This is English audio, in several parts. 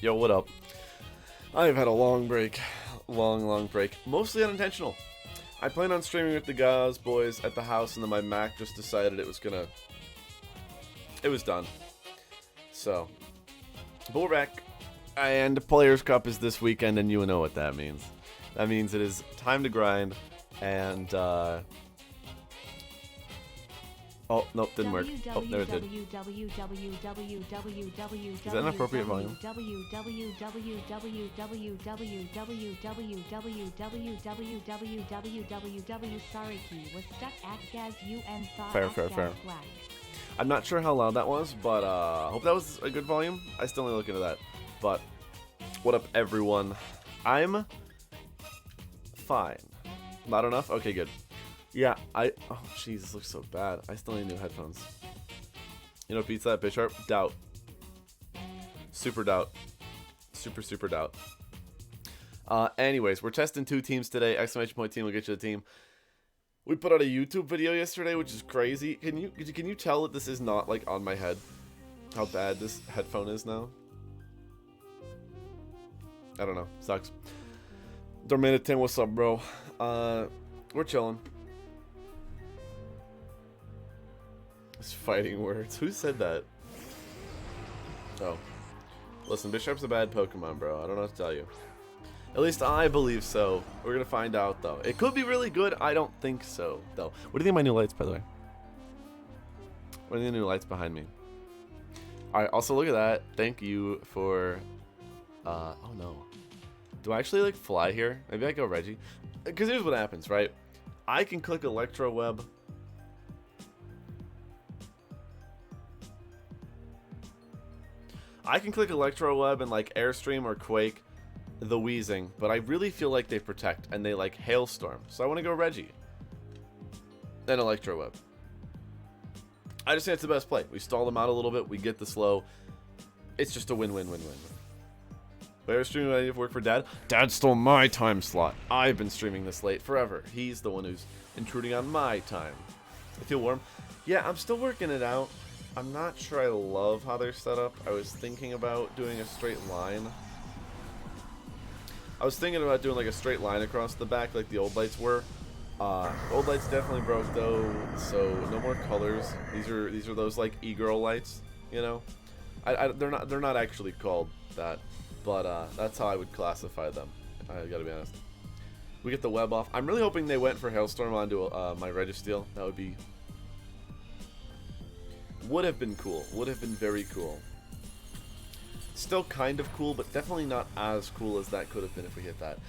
Yo, what up? I've had a long break. Long break. Mostly unintentional. I planned on streaming with the Gauze boys at the house, and then my Mac just decided it was done. So, but we're back. And the Players' Cup is this weekend, and you know what that means. That means it is time to grind, and, oh, nope, didn't work. Oh, there it did. Is that an appropriate volume? Fair. I'm not sure how loud that was, but hope that was a good volume. I still need to look into that. But what up, everyone? I'm fine. Not enough? Okay, good. Yeah, oh jeez, this looks so bad. I still need new headphones. You know what beats that, bitch sharp? Doubt. Super doubt. Super doubt. Anyways, we're testing 2 teams today. Exclamation point team will get you the team. We put out a YouTube video yesterday, which is crazy. Can you tell that this is not like on my head? How bad this headphone is now? I don't know. Sucks. Dominican, what's up, bro? We're chilling. It's fighting words. Who said that? Oh. Listen, Bishop's a bad Pokemon, bro. I don't know what to tell you. At least I believe so. We're gonna find out, though. It could be really good. I don't think so, though. What do you think of my new lights, by the way? What are the new lights behind me? Alright, also look at that. Thank you for... oh no. Do I actually, like, fly here? Maybe I go Reggie? Because here's what happens, right? I can click Electro Web... I can click Electro Web and like Airstream or Quake the Wheezing, but I really feel like they protect and they like Hailstorm. So I want to go Reggie. Then Electro Web. I just think it's the best play. We stall them out a little bit, we get the slow. It's just a win-win-win-win. But Airstream ready to work for Dad? Dad stole my time slot. I've been streaming this late forever. He's the one who's intruding on my time. I feel warm. Yeah, I'm still working it out. I'm not sure I love how they're set up. I was thinking about doing a straight line. I was thinking about doing like a straight line across the back like the old lights were. Old lights definitely broke though, so no more colors. These are those like e-girl lights, you know. They're not actually called that, but that's how I would classify them. I gotta be honest. We get the web off. I'm really hoping they went for Hailstorm onto my Registeel. That would be. Would have been cool. Would have been very cool. Still kind of cool, but definitely not as cool as that could have been if we hit that.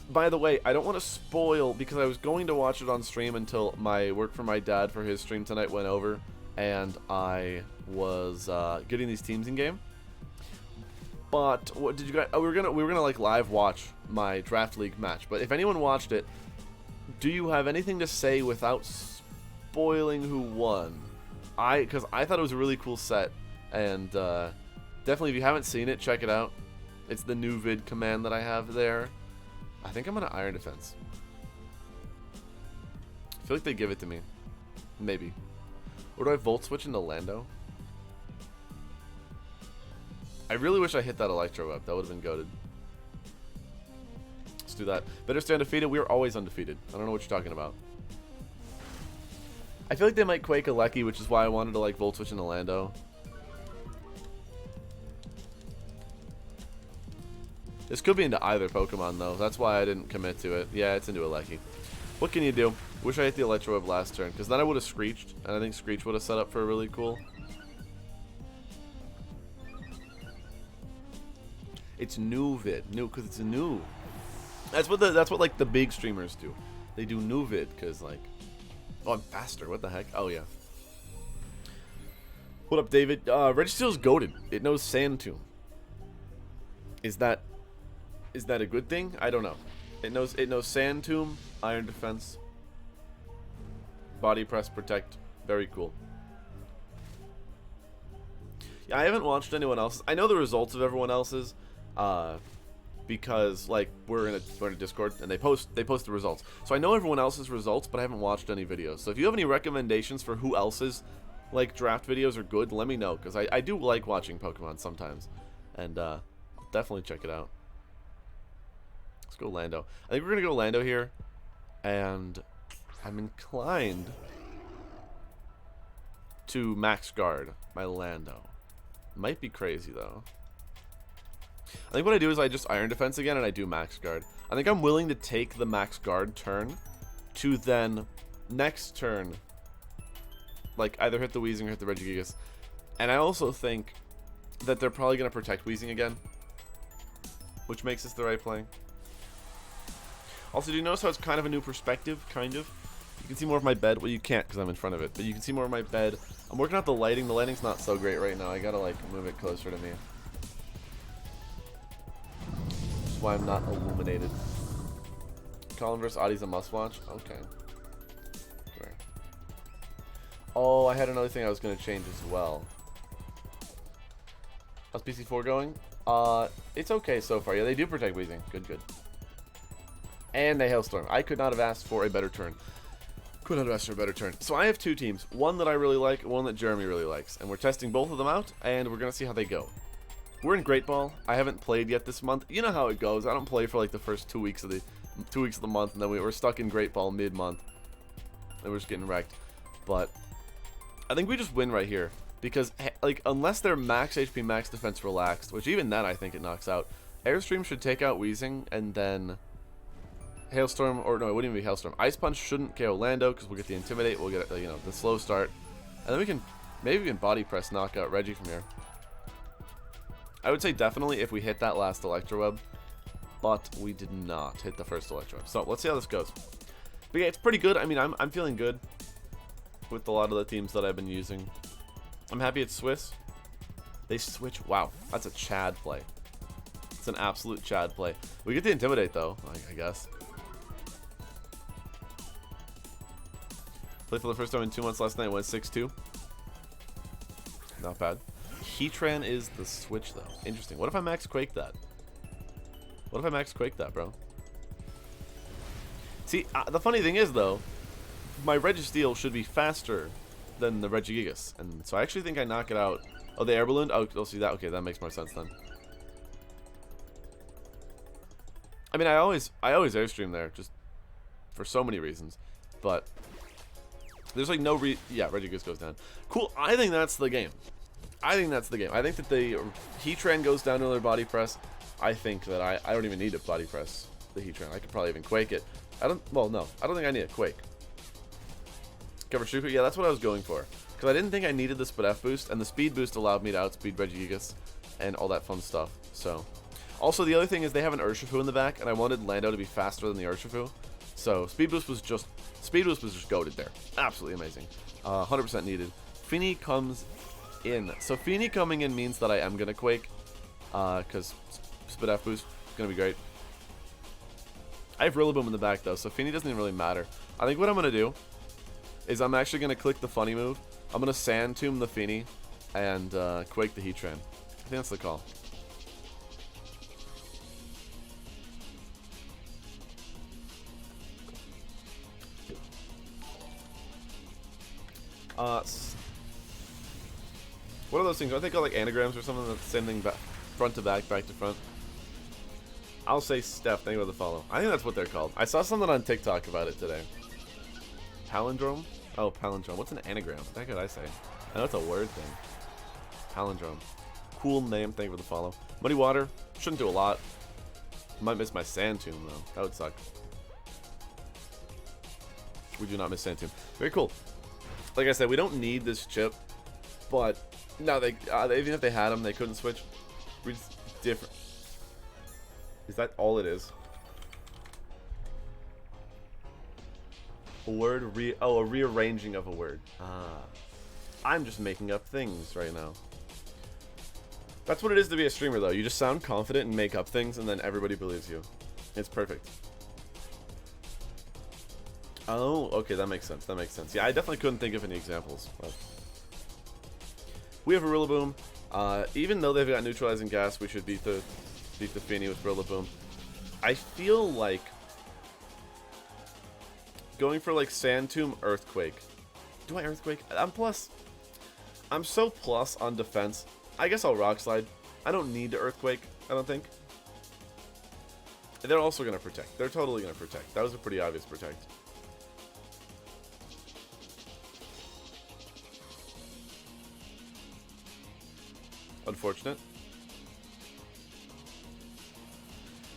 By the way, I don't want to spoil, because I was going to watch it on stream until my work for my dad for his stream tonight went over, and I was getting these teams in game. But what did you guys? Oh, we were gonna like live watch my draft league match. But if anyone watched it, do you have anything to say without spoiling who won? Because I thought it was a really cool set, and definitely if you haven't seen it, check it out. It's the new vid command that I have there. I think I'm gonna Iron Defense. I feel like they give it to me. Maybe. Or do I Volt Switch into Lando? I really wish I hit that Electro Web. That would have been goated. Let's do that. Better stay undefeated. We are always undefeated. I don't know what you're talking about. I feel like they might Quake a Lecky, which is why I wanted to like Volt Switch into Lando. This could be into either Pokemon though. That's why I didn't commit to it. Yeah, it's into a Lecky. What can you do? Wish I hit the Electro Web last turn, because then I would have Screeched, and I think Screech would have set up for a really cool. It's new vid, new because it's new. That's what like the big streamers do. They do new vid because like. Oh, I'm faster. What the heck? Oh, yeah. What up, David? Registeel's goated. It knows Sand Tomb. Is that a good thing? I don't know. It knows Sand Tomb, Iron Defense, Body Press, Protect. Very cool. Yeah, I haven't watched anyone else's. I know the results of everyone else's. Because like we're in a Discord and they post the results. So I know everyone else's results, but I haven't watched any videos. So if you have any recommendations for who else's like draft videos are good, let me know, because I do like watching Pokemon sometimes. And definitely check it out. Let's go Lando. I think we're going to go Lando here. And I'm inclined to max guard my Lando. Might be crazy, though. I think what I do is I just Iron Defense again, and I do max guard. I think I'm willing to take the max guard turn to then next turn, like, either hit the Weezing or hit the Regigigas. And I also think that they're probably going to protect Weezing again, which makes this the right play. Also, do you notice how it's kind of a new perspective? Kind of. You can see more of my bed. Well, you can't because I'm in front of it, but you can see more of my bed. I'm working out the lighting. The lighting's not so great right now. I gotta, like, move it closer to me. Which is why I'm not illuminated. Colin vs. Audie's a must-watch? Okay. Where? Oh, I had another thing I was going to change as well. How's pc4 going? It's okay so far. Yeah, they do protect Weezing. Good, good. And they Hailstorm. I could not have asked for a better turn. Could not have asked for a better turn. So I have two teams. One that I really like, and one that Jeremy really likes. And we're testing both of them out, and we're going to see how they go. We're in Great Ball. I haven't played yet this month. You know how it goes. I don't play for like the first 2 weeks of the month, and then we're stuck in Great Ball mid-month. And we're just getting wrecked. But I think we just win right here. Because, like, unless they're max HP, max defense relaxed, which even then I think it knocks out, Airstream should take out Weezing, and then Hailstorm, or no, it wouldn't even be Hailstorm. Ice Punch shouldn't KO Lando, because we'll get the Intimidate, we'll get, you know, the slow start. And then we can, maybe we can Body Press knock out Reggie from here. I would say definitely if we hit that last Electro Web, but we did not hit the first Electro Web. So, let's see how this goes. But yeah, it's pretty good. I mean, I'm feeling good with a lot of the teams that I've been using. I'm happy it's Swiss. They switch. Wow, that's a Chad play. It's an absolute Chad play. We get the Intimidate, though, I guess. Played for the first time in 2 months last night. Went 6-2. Not bad. Heatran is the switch, though. Interesting. What if I max Quake that? What if I max Quake that, bro? See, the funny thing is, though, my Registeel should be faster than the Regigigas, and so I actually think I knock it out. Oh, the Air Balloon? Oh, see that? Okay, that makes more sense then. I mean, I always Airstream there, just for so many reasons, but there's like no yeah, Regigigas goes down. Cool, I think that's the game. I think that's the game. I think that the Heatran goes down to their Body Press. I think that I don't even need to Body Press the Heatran. I could probably even Quake it. Well, no, I don't think I need a Quake. Cover Shuku? Yeah, that's what I was going for. Because I didn't think I needed the Speed F boost, and the Speed boost allowed me to outspeed Regigigas and all that fun stuff. So, also the other thing is they have an Urshifu in the back, and I wanted Lando to be faster than the Urshifu. So Speed boost was just goated there. Absolutely amazing. 100% needed. Feeny comes in. So Feeny coming in means that I am gonna Quake, because Speed F boost is gonna be great. I have Rillaboom in the back though, so Feeny doesn't even really matter. I think what I'm gonna do is I'm actually going to click the funny move. I'm going to Sand Tomb the Feeny and Quake the Heatran. I think that's the call. What are those things? Aren't they called like anagrams or something? That's the same thing, front to back, back to front. I'll say Steph, thank you for the follow. I think that's what they're called. I saw something on TikTok about it today. Palindrome? Oh, palindrome. What's an anagram? What the heck could I say? I know it's a word thing. Palindrome. Cool name. Thank you for the follow. Muddy Water. Shouldn't do a lot. Might miss my Sand Tomb, though. That would suck. We do not miss Sand Tomb. Very cool. Like I said, we don't need this chip, but no, they even if they had them, they couldn't switch. We're just different. Is that all it is? A word, a rearranging of a word. I'm just making up things right now. That's what it is to be a streamer, though. You just sound confident and make up things, and then everybody believes you. It's perfect. Oh, okay, that makes sense. That makes sense. Yeah, I definitely couldn't think of any examples. But we have a Rillaboom. Even though they've got neutralizing gas, we should beat the Feeny with Rillaboom. I feel like going for like Sand Tomb, Earthquake. Do I Earthquake? I'm so plus on defense. I guess I'll Rock Slide. I don't need to Earthquake. I don't think. They're also going to protect. They're totally going to protect. That was a pretty obvious protect. Unfortunate.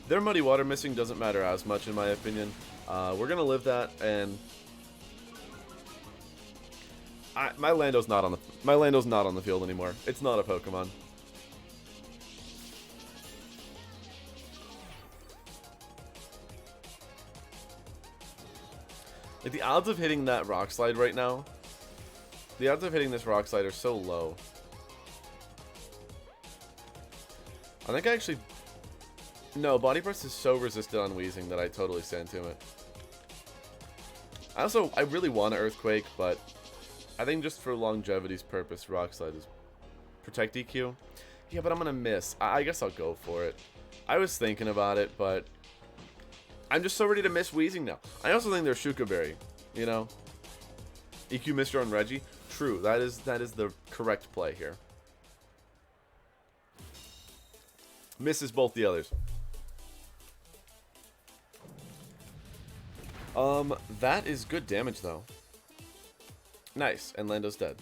Their Muddy Water missing doesn't matter as much, in my opinion. We're going to live that, and... my Lando's not on the field anymore. It's not a Pokemon. Like, the odds of hitting that Rock Slide right now, the odds of hitting this Rock Slide are so low. I think I actually... No, Body Press is so resistant on Weezing that I totally Sand Tomb it. I really want an Earthquake, but I think just for longevity's purpose, Rock Slide is Protect EQ. Yeah, but I'm gonna miss. I guess I'll go for it. I was thinking about it, but I'm just so ready to miss Weezing now. I also think there's Shuka Berry, you know? EQ Mr. on Reggie. True, that is the correct play here. Misses both the others. That is good damage, though. Nice, and Lando's dead.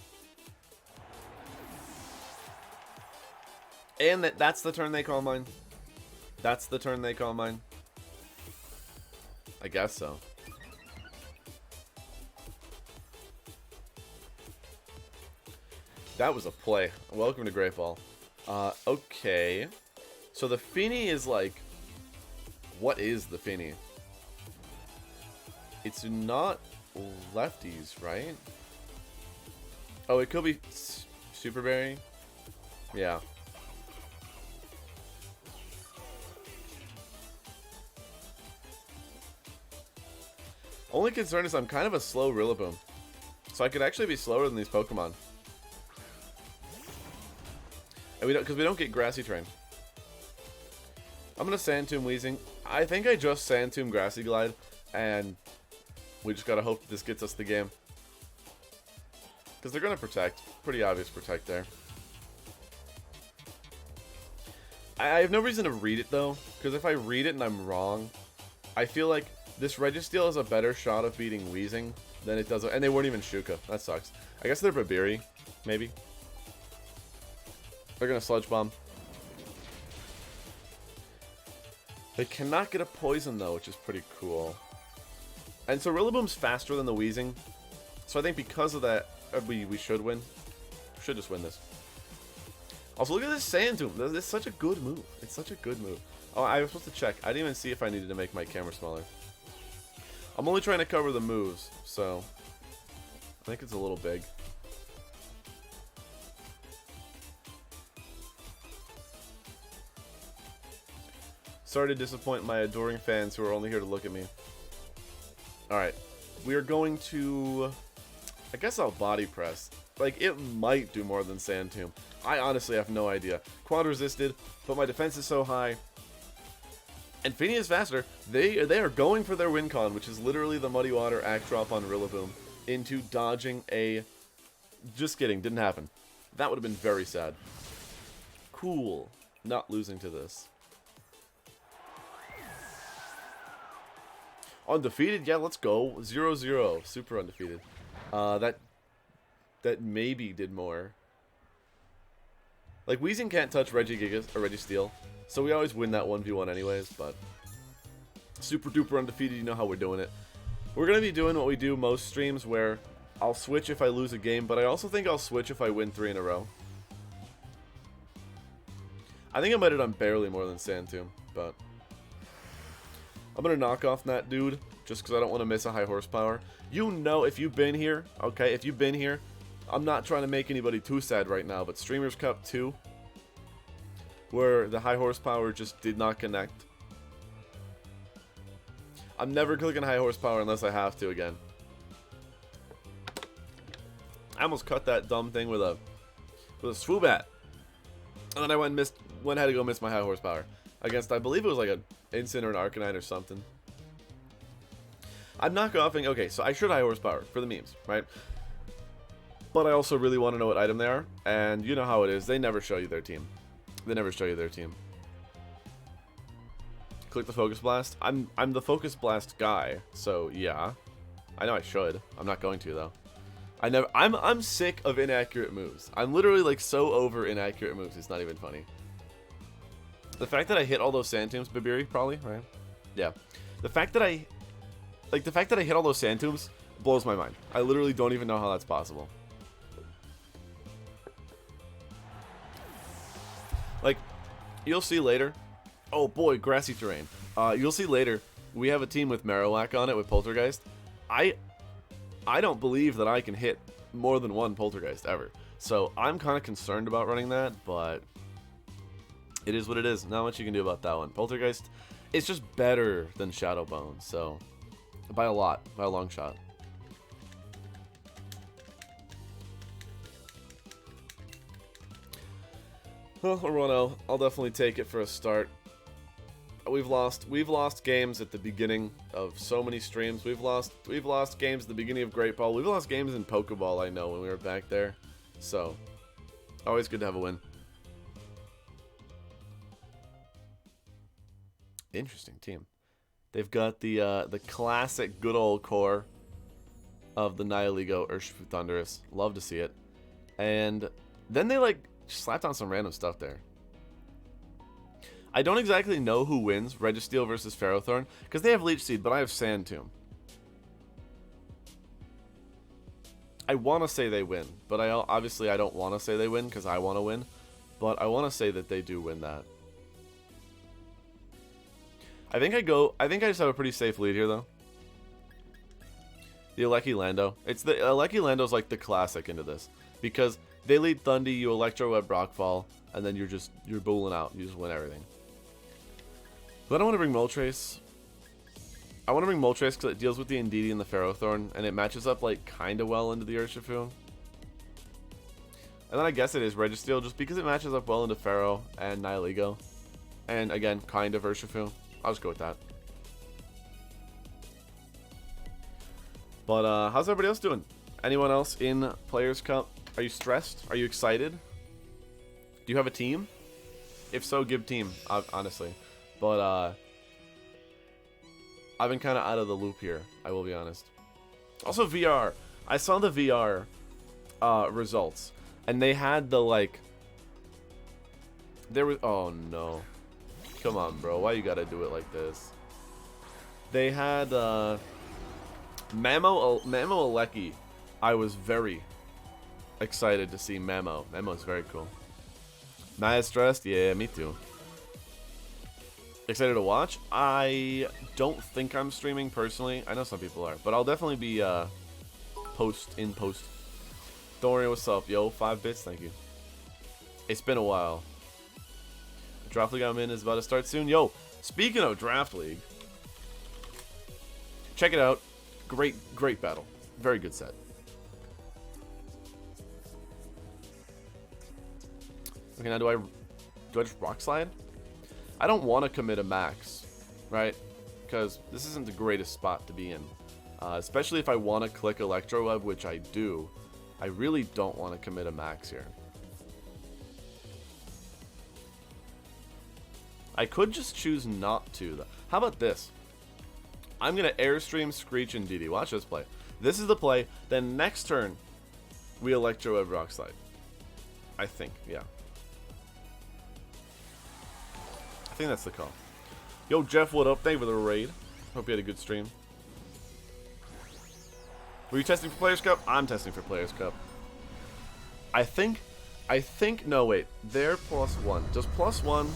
And that's the turn they call mine. That's the turn they call mine. I guess so. That was a play. Welcome to Great Ball. Okay. So the Fini is like... What is the Fini? It's not lefties, right? Oh, it could be Super Berry. Yeah. Only concern is I'm kind of a slow Rillaboom. So I could actually be slower than these Pokemon. And because we don't get Grassy Train. I'm gonna Sand Tomb Weezing. I think I just Sand Tomb Grassy Glide, and we just gotta hope that this gets us the game. Because they're gonna protect. Pretty obvious protect there. I have no reason to read it though, because if I read it and I'm wrong, I feel like this Registeel has a better shot of beating Weezing than it does, and they weren't even Shuka. That sucks. I guess they're Babiri, maybe. They're gonna Sludge Bomb. They cannot get a Poison though, which is pretty cool. And so Rillaboom's faster than the Weezing, so I think because of that, we should win. We should just win this. Also, look at this Sand Tomb. This is such a good move. It's such a good move. Oh, I was supposed to check. I didn't even see if I needed to make my camera smaller. I'm only trying to cover the moves, so I think it's a little big. Sorry to disappoint my adoring fans who are only here to look at me. Alright, we are going to... I guess I'll Body Press. Like, it might do more than Sand Tomb. I honestly have no idea. Quad resisted, but my defense is so high. And Fini is faster. They are going for their win con, which is literally the Muddy Water Act Drop on Rillaboom into dodging a... Just kidding, didn't happen. That would have been very sad. Cool. Not losing to this. Undefeated? Yeah, let's go. 0-0. Super undefeated. That maybe did more. Like, Weezing can't touch Regigigas or Registeel, so we always win that 1v1 anyways, but super duper undefeated, you know how we're doing it. We're going to be doing what we do most streams, where I'll switch if I lose a game, but I also think I'll switch if I win 3 in a row. I think I might have done barely more than Sand Tomb, but I'm going to knock off that dude, just because I don't want to miss a high horsepower. You know, if you've been here, okay, if you've been here, I'm not trying to make anybody too sad right now, but Streamers Cup 2, where the high horsepower just did not connect. I'm never clicking high horsepower unless I have to again. I almost cut that dumb thing with a Swoobat. And then I went had to go miss my high horsepower. Against, I believe it was like an Instant or an Arcanine or something. I'm knockoffing. Okay, so I should high horsepower for the memes, right? But I also really want to know what item they are. And you know how it is. They never show you their team. They never show you their team. click the focus blast. I'm the focus blast guy, so yeah. I know I should. I'm not going to though. I'm sick of inaccurate moves. I'm literally like so over inaccurate moves. It's not even funny. The fact that I hit all those sand tombs, Babiri, probably, right? Yeah. The fact that I hit all those sand tombs blows my mind. I literally don't even know how that's possible. Like, you'll see later. Oh boy, grassy terrain. You'll see later. We have a team with Marowak on it with Poltergeist. I don't believe that I can hit more than one Poltergeist ever. So I'm kind of concerned about running that, but it is what it is. Not much you can do about that one. Poltergeist, it's just better than Shadowbone. So by a lot, by a long shot. Well, Rono, I'll definitely take it for a start. We've lost games at the beginning of so many streams. We've lost games at the beginning of Great Ball. We've lost games in Pokeball, I know, when we were back there. So, always good to have a win. Interesting team. They've got the classic good old core of the Nihiligo Urshifu Thunderous. Love to see it. And then they like slapped on some random stuff there. I don't exactly know who wins Registeel versus Ferrothorn because they have Leech Seed, but I have Sand Tomb. I want to say they win, but obviously I don't want to say they win because I want to win. But I want to say that they do win that. I think I just have a pretty safe lead here though. The Aleki Lando. Aleki Lando's like the classic into this because they lead Thundy, you Electro Web Rockfall, and then you're booling out. You just win everything. But I don't want to bring Moltres. I want to bring Moltres because it deals with the Indeedee and the Ferrothorn, and it matches up like kind of well into the Urshifu. And then I guess it is Registeel just because it matches up well into Ferro and Nihiligo. And again, kind of Urshifu. I'll just go with that. But how's everybody else doing? Anyone else in Players Cup? Are you stressed? Are you excited? Do you have a team? If so, give team, honestly. But I've been kind of out of the loop here, I will be honest. Also VR. I saw the VR results. And they had the like... There was... Oh no. Come on, bro. Why you gotta do it like this? They had Mamo Aleki. I was very excited to see Mamo. Mamo's very cool. Mad stressed? Yeah, me too. Excited to watch? I don't think I'm streaming personally. I know some people are, but I'll definitely be post. Dorian, what's up? Yo, 5 bits, thank you. It's been a while. Draft League I'm in is about to start soon. Yo, speaking of Draft League, check it out. Great battle. Very good set. Okay, now do I just Rock Slide? I don't want to commit a max, right? Because this isn't the greatest spot to be in. Especially if I want to click Electro Web, which I do. I really don't want to commit a max here. I could just choose not to, though. How about this? I'm going to Airstream, Screech, and DD. Watch this play. This is the play. Then next turn, we Electro Web Rock Slide. I think, yeah. I think that's the call. Yo, Jeff, what up? Thank you for the raid. Hope you had a good stream. Were you testing for Players Cup? I'm testing for Players Cup. I think, no, wait. They're +1. Does +1...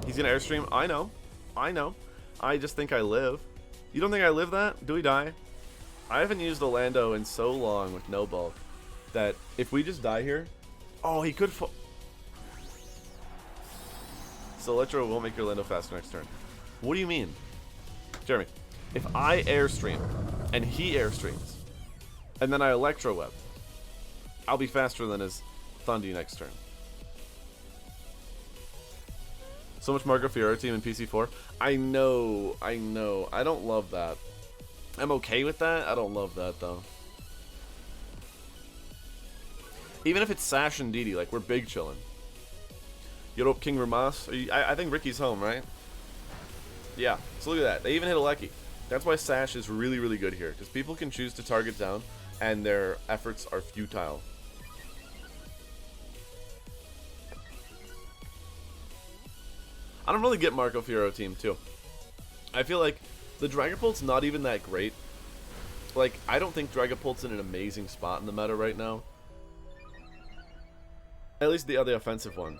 He's gonna Airstream? I know. I just think I live. You don't think I live that? Do we die? I haven't used a Lando in so long with no bulk that if we just die here... Oh, he could fall... So Electro will make your Lando faster next turn. What do you mean? Jeremy, if I Airstream and he Airstreams and then I Electro Web, I'll be faster than his Thundy next turn. So much Marco Fiora team in PC4. I know. I don't love that. I'm okay with that. I don't love that, though. Even if it's Sash and DD, like, we're big chillin'. Yo, King Ramas. I think Ricky's home, right? Yeah, so look at that. They even hit a Lecky. That's why Sash is really, really good here. Because people can choose to target down, and their efforts are futile. I don't really get Marco Fiero team, too. I feel like the Dragapult's not even that great. Like, I don't think Dragapult's in an amazing spot in the meta right now. At least the other offensive one.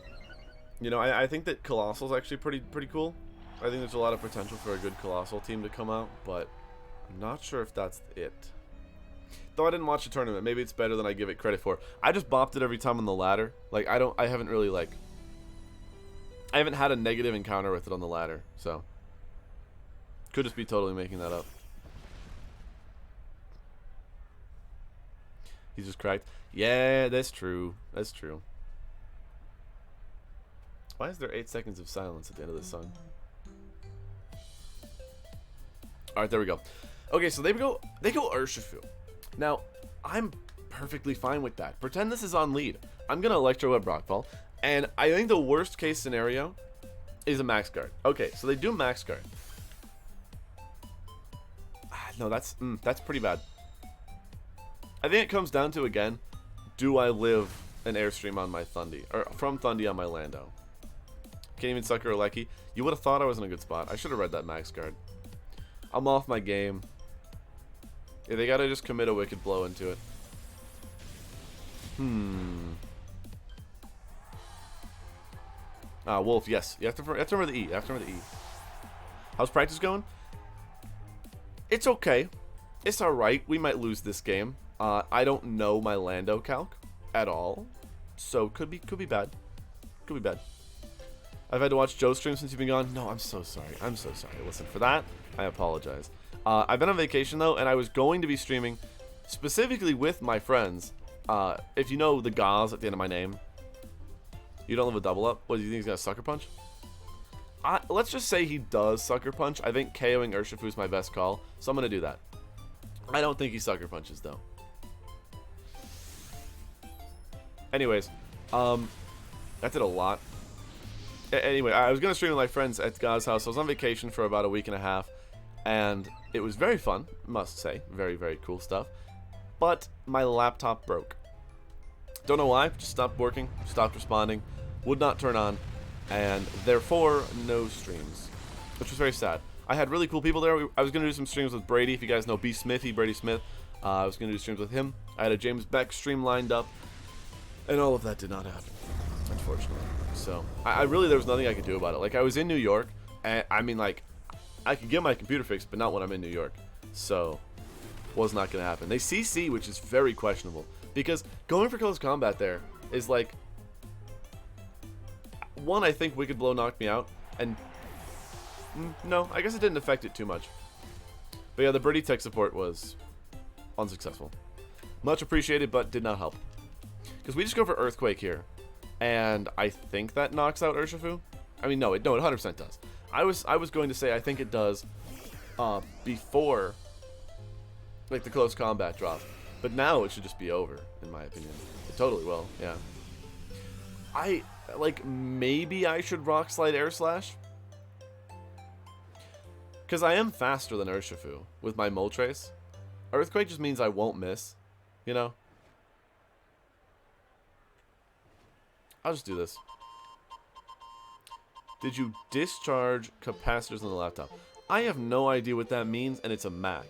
You know, I think that Colossal's actually pretty cool. I think there's a lot of potential for a good Colossal team to come out, but I'm not sure if that's it. Though I didn't watch the tournament, maybe it's better than I give it credit for. I just bopped it every time on the ladder. Like, I haven't really, like, I haven't had a negative encounter with it on the ladder, so. Could just be totally making that up. He's just cracked. Yeah, that's true. That's true. Why is there 8 seconds of silence at the end of this song? Alright, there we go. Okay, so they go Urshifu. Now, I'm perfectly fine with that. Pretend this is on lead. I'm going to Electro Web Rock Ball. And I think the worst case scenario is a Max Guard. Okay, so they do Max Guard. No, that's pretty bad. I think it comes down to, again, do I live an Airstream on my Thundy? Or from Thundy on my Lando? Can't even Sucker or Lecky. You would have thought I was in a good spot. I should have read that Max Guard. I'm off my game. Yeah, they gotta just commit a Wicked Blow into it. Wolf, yes. You have to remember the E. You have to remember the E. How's practice going? It's okay. It's alright. We might lose this game. I don't know my Lando calc at all. So, could be bad. Could be bad. I've had to watch Joe's stream since you've been gone. No, I'm so sorry. I'm so sorry. Listen, for that, I apologize. I've been on vacation, though, and I was going to be streaming specifically with my friends. If you know the Gauze at the end of my name, you don't live a double up. What, do you think he's going to Sucker Punch? Let's just say he does Sucker Punch. I think KOing Urshifu is my best call, so I'm going to do that. I don't think he Sucker Punches, though. Anyways, that did a lot. Anyway, I was going to stream with my friends at God's house. I was on vacation for about a week and a half, and it was very fun, must say. Very, very cool stuff. But my laptop broke. Don't know why, just stopped working, stopped responding, would not turn on, and therefore, no streams, which was very sad. I had really cool people there. I was going to do some streams with Brady, if you guys know B. Smithy, Brady Smith. I was going to do streams with him. I had a James Beck stream lined up, and all of that did not happen, unfortunately. So, I really, there was nothing I could do about it. Like, I was in New York, and I mean, like, I could get my computer fixed, but not when I'm in New York. So, was not going to happen. They CC, which is very questionable, because going for close combat there is like, one, I think Wicked Blow knocked me out, and no, I guess it didn't affect it too much. But yeah, the Birdie tech support was unsuccessful. Much appreciated, but did not help. Because we just go for Earthquake here, and I think that knocks out Urshifu. I mean, no, it 100% does. I was going to say I think it does before, like, the close combat drop. But now it should just be over, in my opinion. It totally will, yeah. Like, maybe I should Rock Slide Air Slash? Because I am faster than Urshifu with my Moltres. Earthquake just means I won't miss, you know? I'll just do this. Did you discharge capacitors on the laptop? I have no idea what that means, and it's a Mac.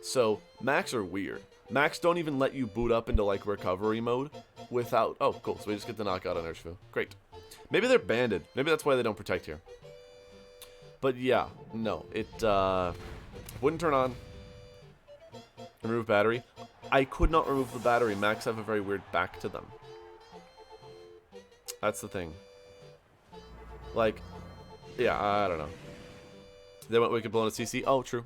So, Macs are weird. Macs don't even let you boot up into, like, recovery mode without... Oh, cool. So we just get the knockout on Urshifu. Great. Maybe they're banded. Maybe that's why they don't protect here. But yeah, no. It wouldn't turn on. Remove battery. I could not remove the battery. Macs have a very weird back to them. That's the thing. Like, yeah, I don't know. They went Wicked Blow to CC. Oh, true.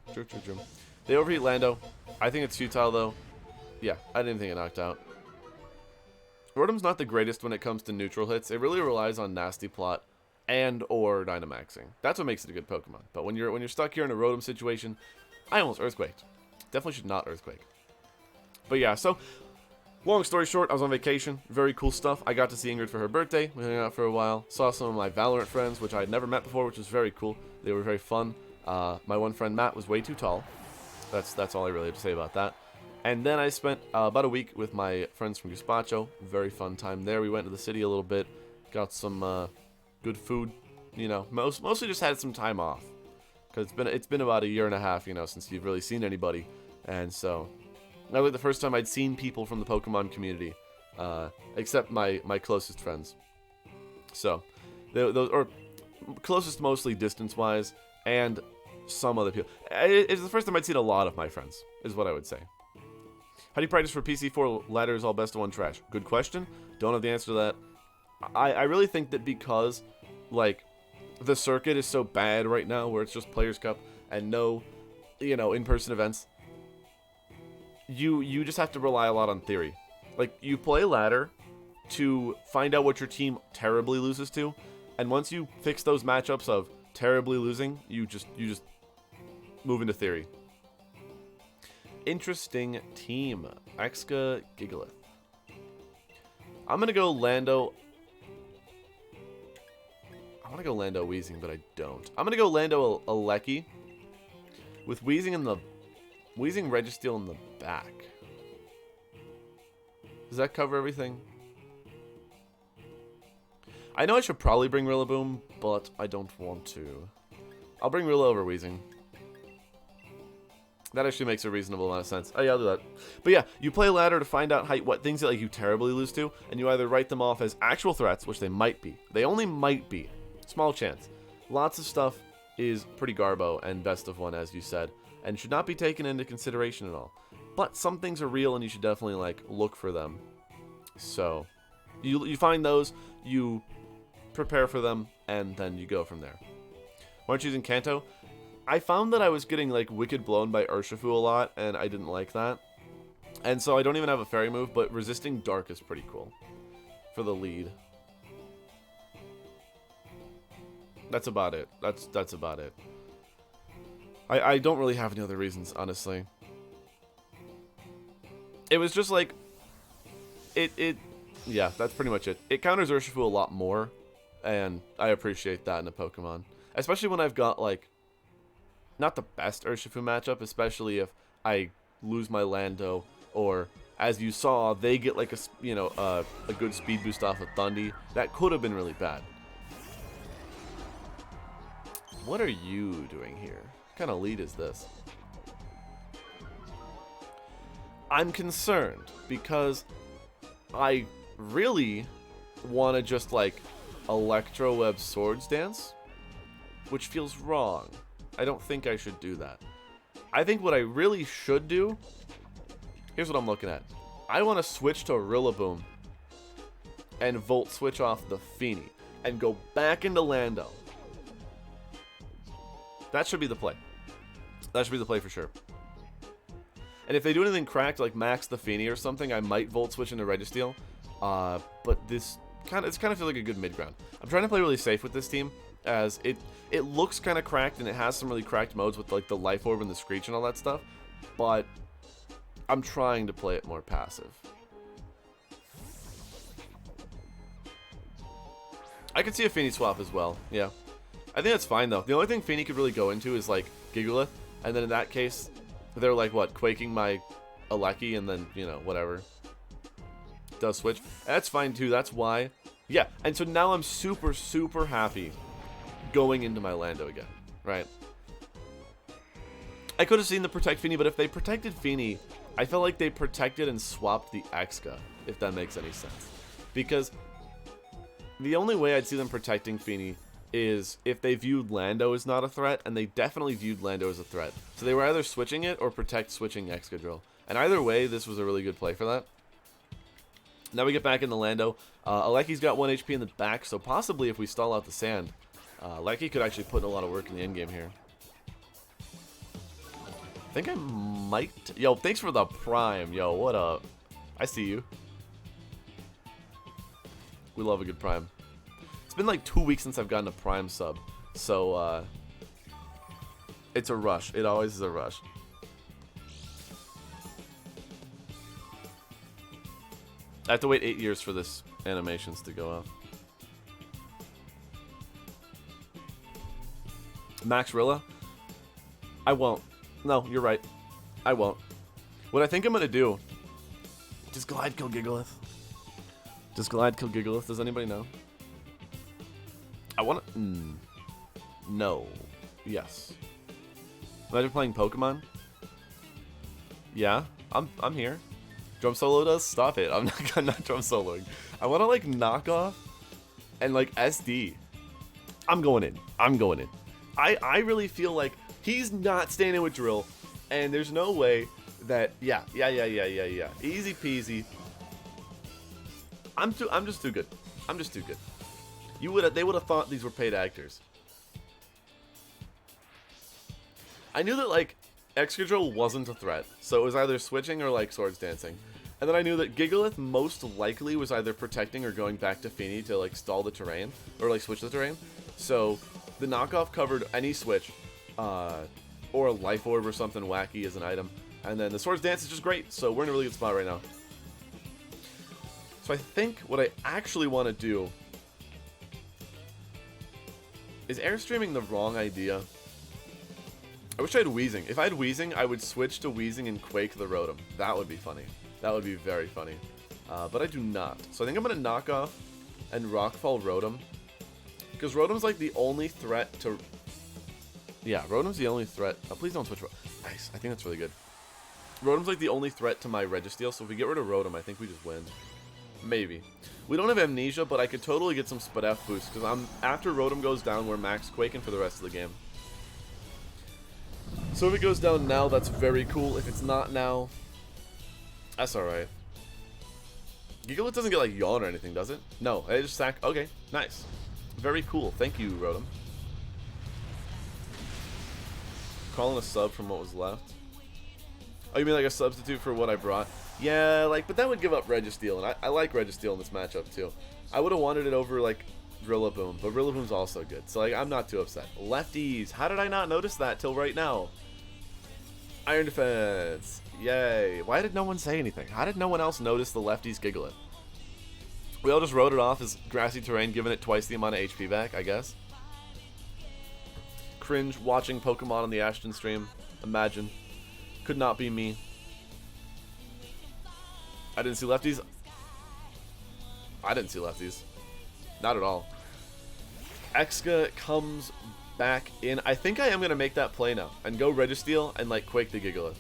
They overheat Lando. I think it's futile, though. Yeah, I didn't think it knocked out. Rotom's not the greatest when it comes to neutral hits. It really relies on Nasty Plot and or Dynamaxing. That's what makes it a good Pokemon. But when you're stuck here in a Rotom situation, I almost Earthquaked. Definitely should not Earthquake. But yeah, so Long story short, I was on vacation. Very cool stuff. I got to see Ingrid for her birthday. We hung out for a while. Saw some of my Valorant friends, which I had never met before, which was very cool. They were very fun. My one friend, Matt, was way too tall. That's all I really have to say about that. And then I spent about a week with my friends from Gazpacho. Very fun time there. We went to the city a little bit. Got some good food. You know, mostly just had some time off. Because it's been about a year and a half, you know, since you've really seen anybody. And so... that was the first time I'd seen people from the Pokemon community, except my closest friends. So, those or closest mostly distance-wise, and some other people. It's the first time I'd seen a lot of my friends, is what I would say. How do you practice for PC4 ladders all best of one trash? Good question. Don't have the answer to that. I really think that because, like, the circuit is so bad right now, where it's just Players' Cup and no, you know, in-person events. You just have to rely a lot on theory. Like, you play ladder to find out what your team terribly loses to, and once you fix those matchups of terribly losing, you just move into theory. Interesting team. Exka Gigalith. I'm gonna go Lando. I want to go Lando Weezing, but I don't. I'm gonna go Lando Alecki with Weezing in the Registeel in the back. Does that cover everything? I know I should probably bring Rillaboom, but I don't want to. I'll bring Rilla over Weezing. That actually makes a reasonable amount of sense. Oh yeah, I'll do that. But yeah, you play ladder to find out what things that, like, you terribly lose to, and you either write them off as actual threats, which they might be. They only might be. Small chance. Lots of stuff is pretty garbo and best of one, as you said, and should not be taken into consideration at all. But some things are real, and you should definitely, like, look for them. So, you find those, you prepare for them, and then you go from there. Why aren't you using Kanto? I found that I was getting, like, Wicked Blown by Urshifu a lot, and I didn't like that. And so I don't even have a fairy move, but resisting Dark is pretty cool for the lead. That's about it. That's about it. I don't really have any other reasons, honestly. It was just like... Yeah, that's pretty much it. It counters Urshifu a lot more, and I appreciate that in a Pokemon. Especially when I've got, like... not the best Urshifu matchup, especially if I lose my Lando, or, as you saw, they get, like, a good speed boost off of Thundy. That could have been really bad. What are you doing here? What kind of lead is this? I'm concerned because I really want to just, like, Electro Web Swords Dance, which feels wrong. I don't think I should do that. I think what I really should do, here's what I'm looking at. I want to switch to Rillaboom and Volt Switch off the Feeny and go back into Lando. That should be the play. That should be the play for sure. And if they do anything cracked, like Max the Feeny or something, I might Volt Switch into Registeel. But this kind of feels like a good mid ground. I'm trying to play really safe with this team, as it looks kind of cracked, and it has some really cracked modes with, like, the Life Orb and the Screech and all that stuff. But I'm trying to play it more passive. I could see a Feeny swap as well, yeah. I think that's fine, though. The only thing Feeny could really go into is, like, Gigalith, and then in that case, they're, like, what, quaking my Alecki, and then, you know, whatever. Does switch. That's fine, too. That's why. Yeah, and so now I'm super, super happy going into my Lando again, right? I could have seen the Protect Feeny, but if they protected Feeny, I felt like they protected and swapped the Exca, if that makes any sense. Because the only way I'd see them protecting Feeny is if they viewed Lando as not a threat, and they definitely viewed Lando as a threat. So they were either switching it or protect switching Excadrill. And either way, this was a really good play for that. Now we get back into Lando. Alecki's got 1 HP in the back, so possibly if we stall out the sand, Alecki could actually put in a lot of work in the endgame here. I think I might... Yo, thanks for the Prime. Yo, what up? I see you. We love a good Prime. It's been like 2 weeks since I've gotten a Prime sub, so it's a rush. It always is a rush. I have to wait 8 years for this animations to go off. Max Rilla? I won't. No, you're right. I won't. What I think I'm gonna do... Does Glide kill Gigalith? Does Glide kill Gigalith? Does anybody know? I wanna... No. Yes. Imagine playing Pokemon? Yeah, I'm here. Drum solo does? Stop it. I'm not drum soloing. I wanna like knock off and like SD. I'm going in. I'm going in. I really feel like he's not staying in with Drill, and there's no way that yeah. Easy peasy. I'm just too good. I'm just too good. They would have thought these were paid actors. I knew that like Excadrill wasn't a threat, so it was either switching or like Swords Dancing. And then I knew that Gigalith most likely was either protecting or going back to Feeny to like stall the terrain or like switch the terrain. So the knockoff covered any switch, or a Life Orb or something wacky as an item. And then the Swords Dance is just great, so we're in a really good spot right now. So I think what I actually want to do is Airstreaming the wrong idea. I wish I had Weezing. If I had Weezing, I would switch to Weezing and Quake the Rotom. That would be funny. That would be very funny. But I do not. So I think I'm going to knock off and Rockfall Rotom. Because Rotom's like the only threat to... Yeah, Rotom's the only threat. Oh, please don't switch. Nice. I think that's really good. Rotom's like the only threat to my Registeel. So if we get rid of Rotom, I think we just win. Maybe. We don't have Amnesia, but I could totally get some Spadef boost. Because after Rotom goes down, we're max Quaking for the rest of the game. So if it goes down now, that's very cool. If it's not now, that's alright. Gigalith doesn't get like Yawn or anything, does it? No, I just sack. Okay, nice. Very cool. Thank you, Rotom. Calling a sub from what was left. Oh, you mean like a substitute for what I brought? Yeah, like, but that would give up Registeel, and I like Registeel in this matchup too. I would have wanted it over like Rillaboom, but Rillaboom's also good, so like I'm not too upset. Lefties, how did I not notice that till right now? Iron Defense, yay! Why did no one say anything? How did no one else notice the lefties Gigalith? We all just wrote it off as grassy terrain, giving it twice the amount of HP back, I guess. Cringe watching Pokemon on the Ashton stream. Imagine. Could not be me. I didn't see lefties. I didn't see lefties. Not at all. Exca comes back in. I think I am going to make that play now and go Registeel and like Quake the Gigalith.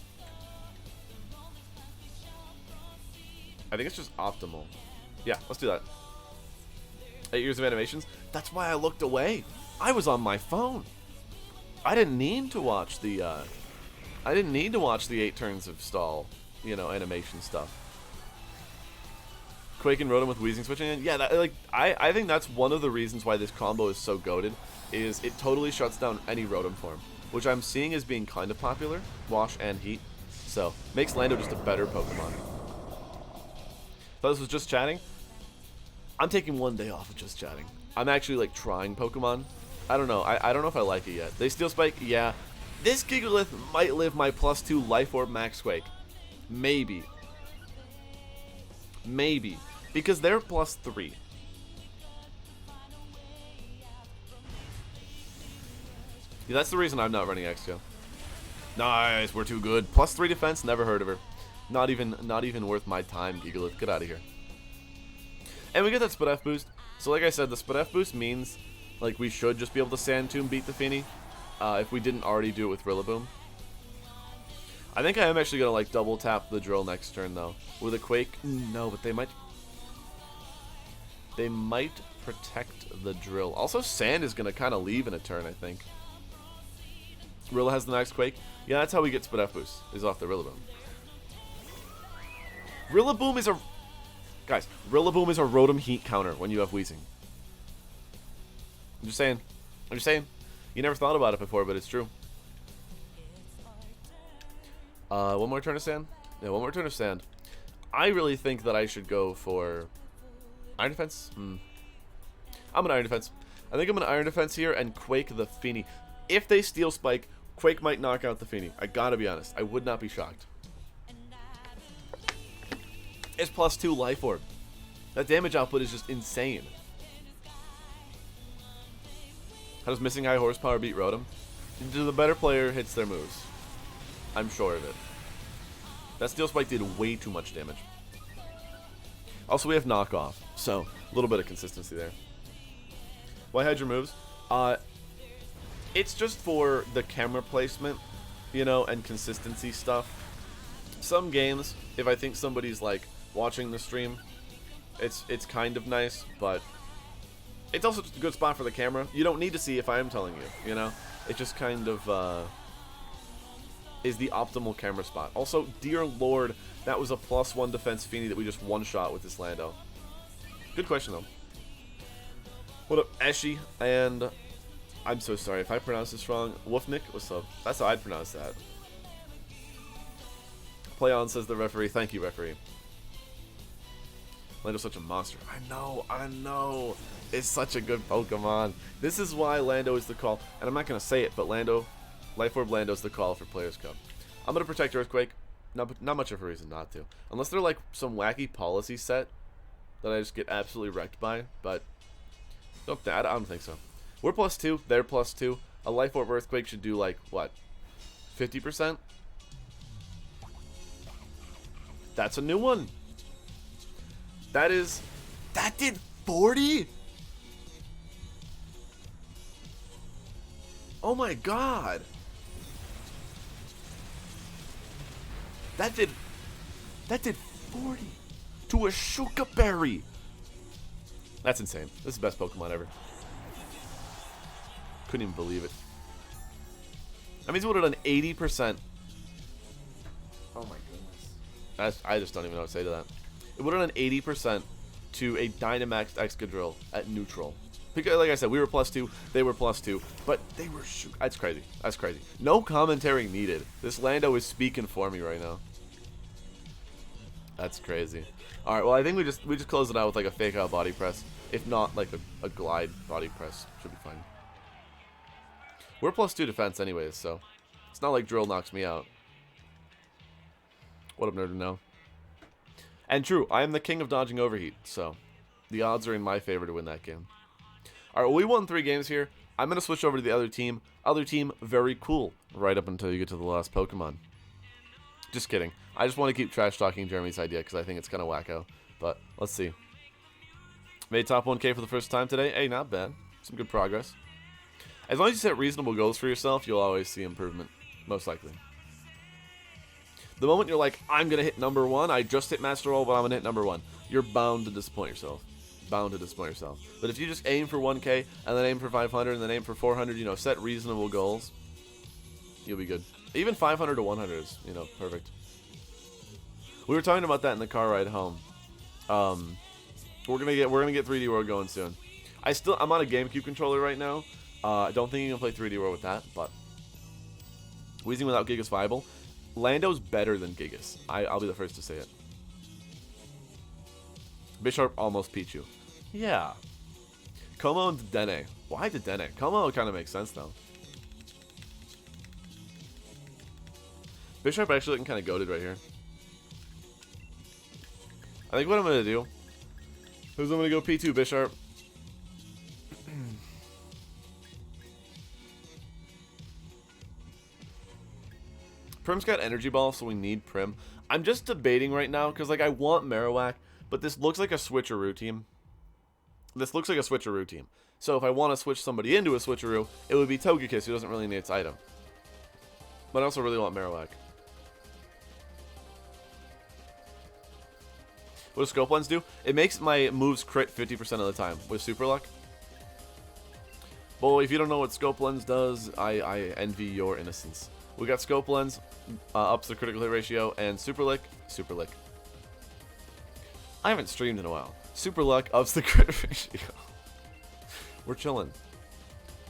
I think it's just optimal. Yeah, let's do that. 8 years of animations. That's why I looked away. I was on my phone. I didn't need to watch the 8 turns of stall, you know, animation stuff. Quake and Rotom with Weezing switching in. Yeah, that, like I think that's one of the reasons why this combo is so goated, is it totally shuts down any Rotom form, which I'm seeing as being kind of popular, Wash and Heat. So, makes Lando just a better Pokemon. Thought this was just chatting. I'm taking one day off of just chatting. I'm actually like trying Pokemon. I don't know. I don't know if I like it yet. They Steel Spike, yeah. This Gigalith might live my +2 Life Orb Max Quake. Maybe. Maybe. Because they're +3. Yeah, that's the reason I'm not running Exco. Nice, we're too good. +3 defense, never heard of her. Not even worth my time, Gigalith. Get out of here. And we get that Spadef boost. So like I said, the Spadef boost means like we should just be able to Sand Tomb beat the Feeny. If we didn't already do it with Rillaboom. I think I am actually going to like double tap the drill next turn though. With a Quake? No, but they might protect the drill. Also, Sand is going to kind of leave in a turn, I think. Rilla has the next Quake. Yeah, that's how we get Spadef boost, is off the Rillaboom. Rillaboom is a... Guys, Rillaboom is a Rotom Heat counter when you have Weezing. I'm just saying. I'm just saying. You never thought about it before, but it's true. One more turn of Sand? Yeah, one more turn of Sand. I really think that I should go for... Iron Defense? I'm an Iron Defense. I think I'm an Iron Defense here and Quake the Feeny. If they Steel Spike, Quake might knock out the Feeny. I gotta be honest. I would not be shocked. It's +2 Life Orb. That damage output is just insane. How does missing high horsepower beat Rotom? The better player hits their moves. I'm sure of it. That Steel Spike did way too much damage. Also, we have knockoff, so a little bit of consistency there. Why hide your moves? It's just for the camera placement, you know, and consistency stuff. Some games, if I think somebody's like watching the stream, it's kind of nice, but it's also just a good spot for the camera. You don't need to see if I am telling you, you know? It just kind of is the optimal camera spot. Also, dear lord, that was a +1 defense Feeny that we just one-shot with this Lando. Good question, though. What up, Eshi? And I'm so sorry if I pronounce this wrong. Wolfnick, what's up? That's how I'd pronounce that. Play on, says the referee. Thank you, referee. Lando's such a monster. I know. It's such a good Pokemon. This is why Lando is the call. And I'm not going to say it, but Lando, Life Orb Lando's the call for Players Cup. I'm going to protect Earthquake. Not much of a reason not to. Unless they're like some wacky policy set that I just get absolutely wrecked by. But I don't think so. We're +2. They're +2. A Life Orb Earthquake should do like, what? 50%? That's a new one. That did 40? Oh my god. That did 40 to a Shuka Berry. That's insane. This is the best Pokemon ever. Couldn't even believe it. That means it would have done 80%. Oh my goodness. I just don't even know what to say to that. It would have done 80% to a Dynamax Excadrill at neutral. Because, like I said, we were +2, they were +2, but they were that's crazy. That's crazy. No commentary needed. This Lando is speaking for me right now. That's crazy. All right, well, I think we just close it out with like a fake out body press. If not, like a glide body press should be fine. We're +2 defense anyways, so it's not like Drill knocks me out. What up, nerd? No. And true, I am the king of dodging overheat, so the odds are in my favor to win that game. Alright, well, we won 3 games here. I'm going to switch over to the other team. Other team, very cool, right up until you get to the last Pokemon. Just kidding. I just want to keep trash-talking Jeremy's idea because I think it's kind of wacko. But let's see. Made top 1K for the first time today. Hey, not bad. Some good progress. As long as you set reasonable goals for yourself, you'll always see improvement. Most likely. The moment you're like, I'm going to hit number 1, I just hit Master Roll, but I'm going to hit number 1. You're bound to disappoint yourself. Bound to disappoint yourself. But if you just aim for 1K, and then aim for 500, and then aim for 400, you know, set reasonable goals, you'll be good. Even 500 to 100 is, you know, perfect. We were talking about that in the car ride home. We're gonna get 3D World going soon. I'm on a GameCube controller right now. I don't think you can play 3D World with that, but Weezing without Gigas viable. Lando's better than Gigas. I'll be the first to say it. Bisharp almost Pichu. Yeah. Como and Dedenne. Why Dedenne? Como kind of makes sense though. Bisharp actually looking kind of goated right here. I think what I'm going to do is I'm going to go P2 Bisharp. Prim's got Energy Ball, so we need Prim. I'm just debating right now, because like I want Marowak, but this looks like a switcheroo team. This looks like a switcheroo team. So if I want to switch somebody into a switcheroo, it would be Togekiss, who doesn't really need its item. But I also really want Marowak. What does Scope Lens do? It makes my moves crit 50% of the time with Super Luck. Boy, if you don't know what Scope Lens does, I envy your innocence. We got Scope Lens, ups the critical hit ratio, and Super Lick. I haven't streamed in a while. Super Luck ups the crit ratio. We're chilling.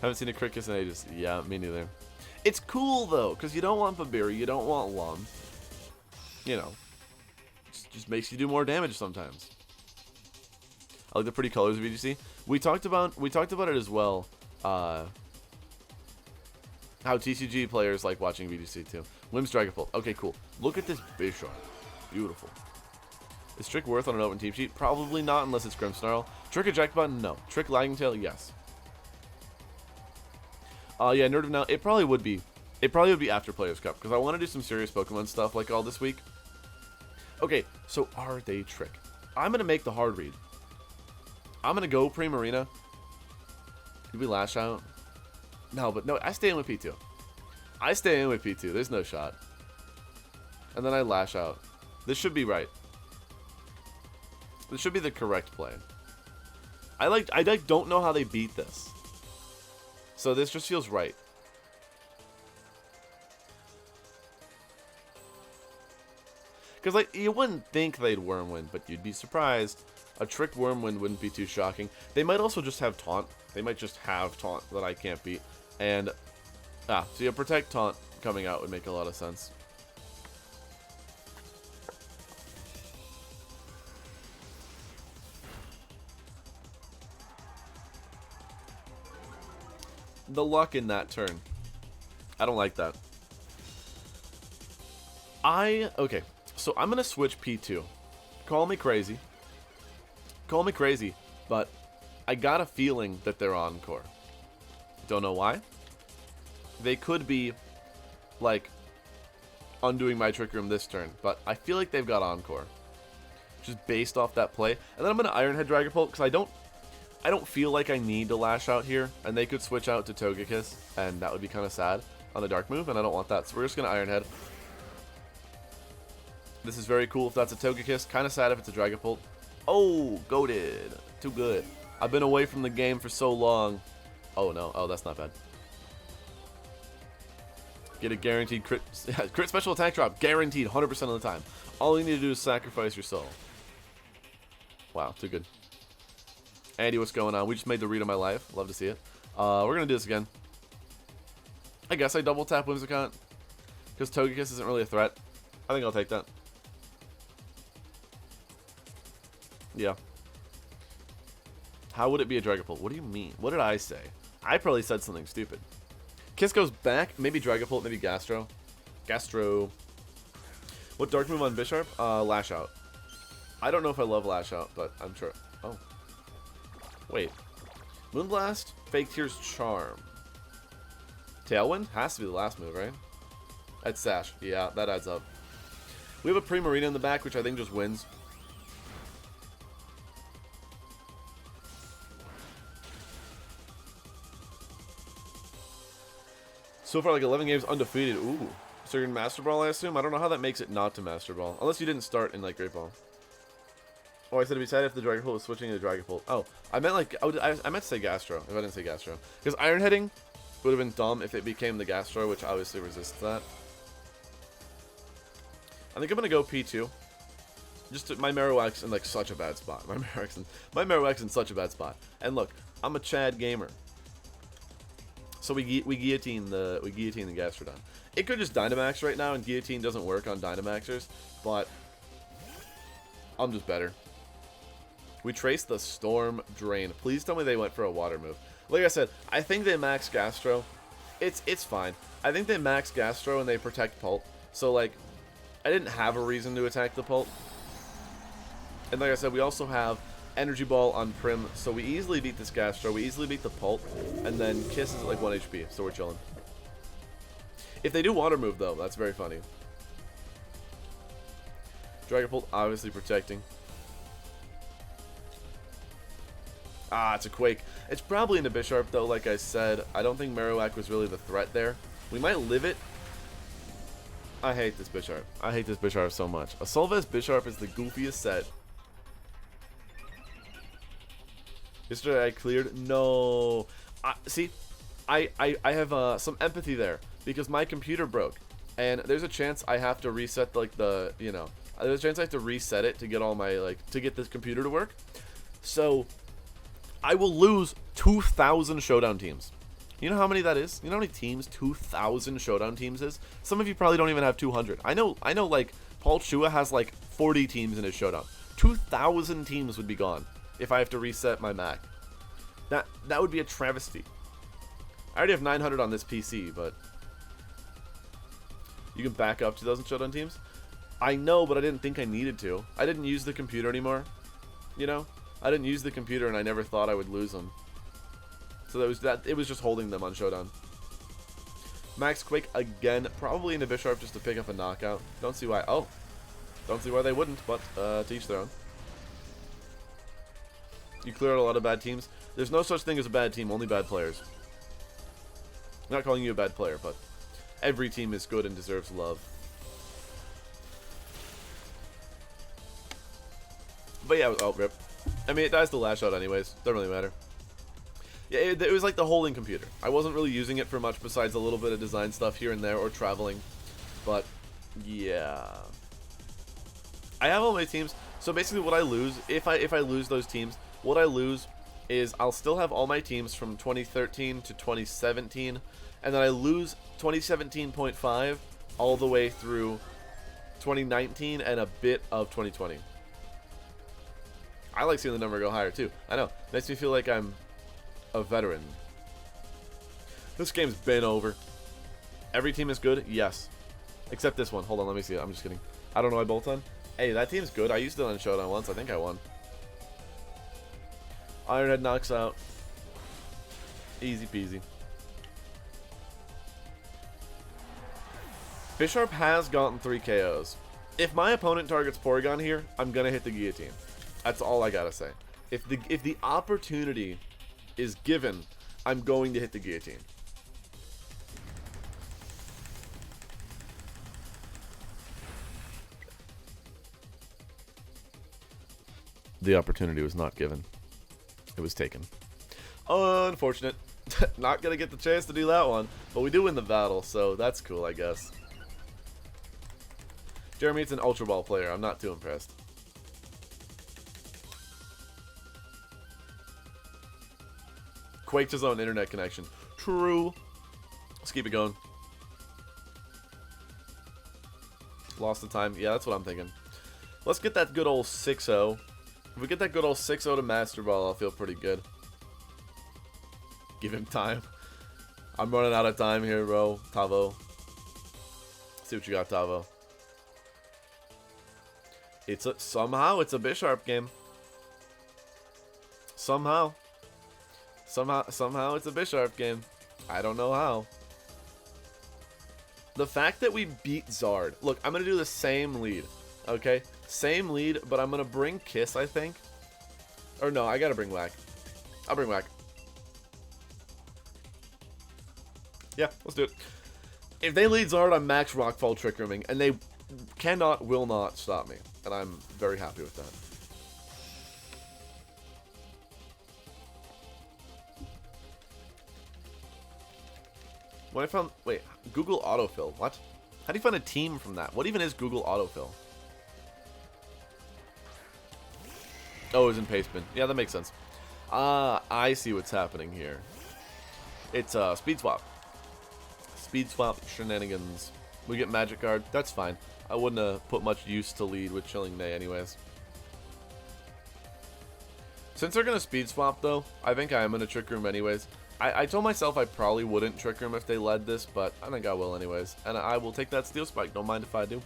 Haven't seen a crit kiss in ages. Yeah, me neither. It's cool, though, because you don't want Babiri, you don't want Lum. You know. Just makes you do more damage sometimes. I like the pretty colors of VGC. We talked about it as well. How TCG players like watching VGC too. Whim's Dragapult. Okay, cool. Look at this Bisharp. Beautiful. Is Trick worth on an open team sheet? Probably not unless it's Grimmsnarl. Trick eject button? No. Trick lagging tail? Yes. Yeah, Nerd of Now. It probably would be. It probably would be after Players Cup because I want to do some serious Pokemon stuff like all this week. Okay, so are they Trick? I'm going to make the hard read. I'm going to go Primarina. Did we lash out? No, but no, I stay in with P2. I stay in with P2. There's no shot. And then I lash out. This should be right. This should be the correct play. I don't know how they beat this. So this just feels right. Because like you wouldn't think they'd Wormwind, but you'd be surprised. A Trick Wormwind wouldn't be too shocking. They might also just have Taunt. They might just have Taunt that I can't beat. And so yeah, Protect Taunt coming out would make a lot of sense. The luck in that turn. I don't like that. Okay, so I'm gonna switch P2. Call me crazy. Call me crazy, but I got a feeling that they're Encore. Don't know why. They could be, like, undoing my Trick Room this turn, but I feel like they've got Encore. Just based off that play. And then I'm gonna Iron Head Dragapult, because I don't feel like I need to lash out here, and they could switch out to Togekiss, and that would be kind of sad on the Dark move, and I don't want that, so we're just going to Iron Head. This is very cool if that's a Togekiss, kind of sad if it's a Dragapult. Oh, goated. Too good. I've been away from the game for so long. Oh, no. Oh, that's not bad. Get a guaranteed crit special attack drop, guaranteed 100% of the time. All you need to do is sacrifice your soul. Wow, too good. Andy, what's going on? We just made the read of my life. Love to see it. We're going to do this again. I guess I double tap Whimsicott. Because Togekiss isn't really a threat. I think I'll take that. Yeah. How would it be a Dragapult? What do you mean? What did I say? I probably said something stupid. Kiss goes back. Maybe Dragapult, maybe Gastro. Gastro. What Dark move on Bisharp? Lash Out. I don't know if I love Lash Out, but I'm sure. Oh. Wait. Moonblast, Fake Tears, Charm. Tailwind? Has to be the last move, right? That's Sash. Yeah, that adds up. We have a Primarina in the back, which I think just wins. So far, like 11 games undefeated. Ooh. So you're in Master Ball, I assume? I don't know how that makes it not to Master Ball. Unless you didn't start in, like, Great Ball. Oh, I said it'd be sad if the Dragapult was switching to Dragapult. Oh, I meant like I meant to say Gastro if I didn't say Gastro. Because Iron Heading would have been dumb if it became the Gastro, which obviously resists that. I think I'm gonna go P2. Just my Marowak's in like such a bad spot. My Marowak's in such a bad spot. And look, I'm a Chad gamer. So we guillotine the Gastrodon. It could just Dynamax right now, and Guillotine doesn't work on Dynamaxers, but I'm just better. We traced the Storm Drain. Please tell me they went for a water move. Like I said, I think they max Gastro. It's fine. I think they max Gastro and they protect Pult. So like, I didn't have a reason to attack the Pult. And like I said, we also have Energy Ball on Prim, so we easily beat this Gastro. We easily beat the Pult, and then Kiss is at like 1 HP, so we're chilling. If they do water move though, that's very funny. Dragapult obviously protecting. Ah, it's a Quake. It's probably into Bisharp, though, like I said. I don't think Marowak was really the threat there. We might live it. I hate this Bisharp. I hate this Bisharp so much. A Solvez Bisharp is the goofiest set. Yesterday I cleared. No. See, I have some empathy there because my computer broke. And there's a chance I have to reset, like, there's a chance I have to reset it to get all my, like, to get this computer to work. So I will lose 2,000 Showdown teams. You know how many that is? You know how many teams 2,000 Showdown teams is? Some of you probably don't even have 200. I know, like, Paul Chua has, like, 40 teams in his Showdown. 2,000 teams would be gone if I have to reset my Mac. That would be a travesty. I already have 900 on this PC, but you can back up 2,000 Showdown teams. I know, but I didn't think I needed to. I didn't use the computer anymore. You know? I didn't use the computer, and I never thought I would lose them. So it was just holding them on Showdown. Max Quake again, probably into Bisharp just to pick up a knockout. Don't see why. Oh, don't see why they wouldn't, but to each their own. You cleared a lot of bad teams. There's no such thing as a bad team, only bad players. I'm not calling you a bad player, but every team is good and deserves love. But yeah, oh, rip. I mean, it dies the last shot anyways. Doesn't really matter. Yeah, it was like the holding computer. I wasn't really using it for much besides a little bit of design stuff here and there or traveling. But, yeah. I have all my teams. So basically what I lose, if I lose those teams, what I lose is I'll still have all my teams from 2013 to 2017. And then I lose 2017.5 all the way through 2019 and a bit of 2020. I like seeing the number go higher too. I know. Makes me feel like I'm a veteran. This game's been over. Every team is good? Yes. Except this one. Hold on, let me see it. I'm just kidding. I don't know I bolt on. Hey, that team's good. I used it on Showdown once. I think I won. Ironhead knocks out. Easy peasy. Bisharp has gotten 3 KOs. If my opponent targets Porygon here, I'm gonna hit the guillotine. That's all I gotta say. If the opportunity is given, I'm going to hit the guillotine. The opportunity was not given. It was taken. Unfortunate. Not gonna get the chance to do that one, but we do win the battle, so that's cool, I guess. Jeremy, it's an Ultra Ball player. I'm not too impressed. Quaked his own internet connection. True. Let's keep it going. Lost the time. Yeah, that's what I'm thinking. Let's get that good old 6-0. If we get that good old 6-0 to Master Ball, I'll feel pretty good. Give him time. I'm running out of time here, bro. Tavo. See what you got, Tavo. Somehow it's a Bisharp game. Somehow it's a Bisharp game. I don't know how. The fact that we beat Zard. Look, I'm going to do the same lead. Okay? Same lead, but I'm going to bring Kiss, I think. Or no, I got to bring Whack. I'll bring Whack. Yeah, let's do it. If they lead Zard, I'm max Rockfall Trick Rooming, and they will not stop me. And I'm very happy with that. When I found... Wait, Google Autofill. What? How do you find a team from that? What even is Google Autofill? Oh, it's in Pastebin. Yeah, that makes sense. I see what's happening here. It's Speed Swap. Speed Swap shenanigans. We get Magic Guard. That's fine. I wouldn't have put much use to lead with Chilling May anyways. Since they're going to Speed Swap, though, I think I am going to Trick Room anyways. I told myself I probably wouldn't Trick Room if they led this, but I think I will anyways. And I will take that Steel Spike. Don't mind if I do.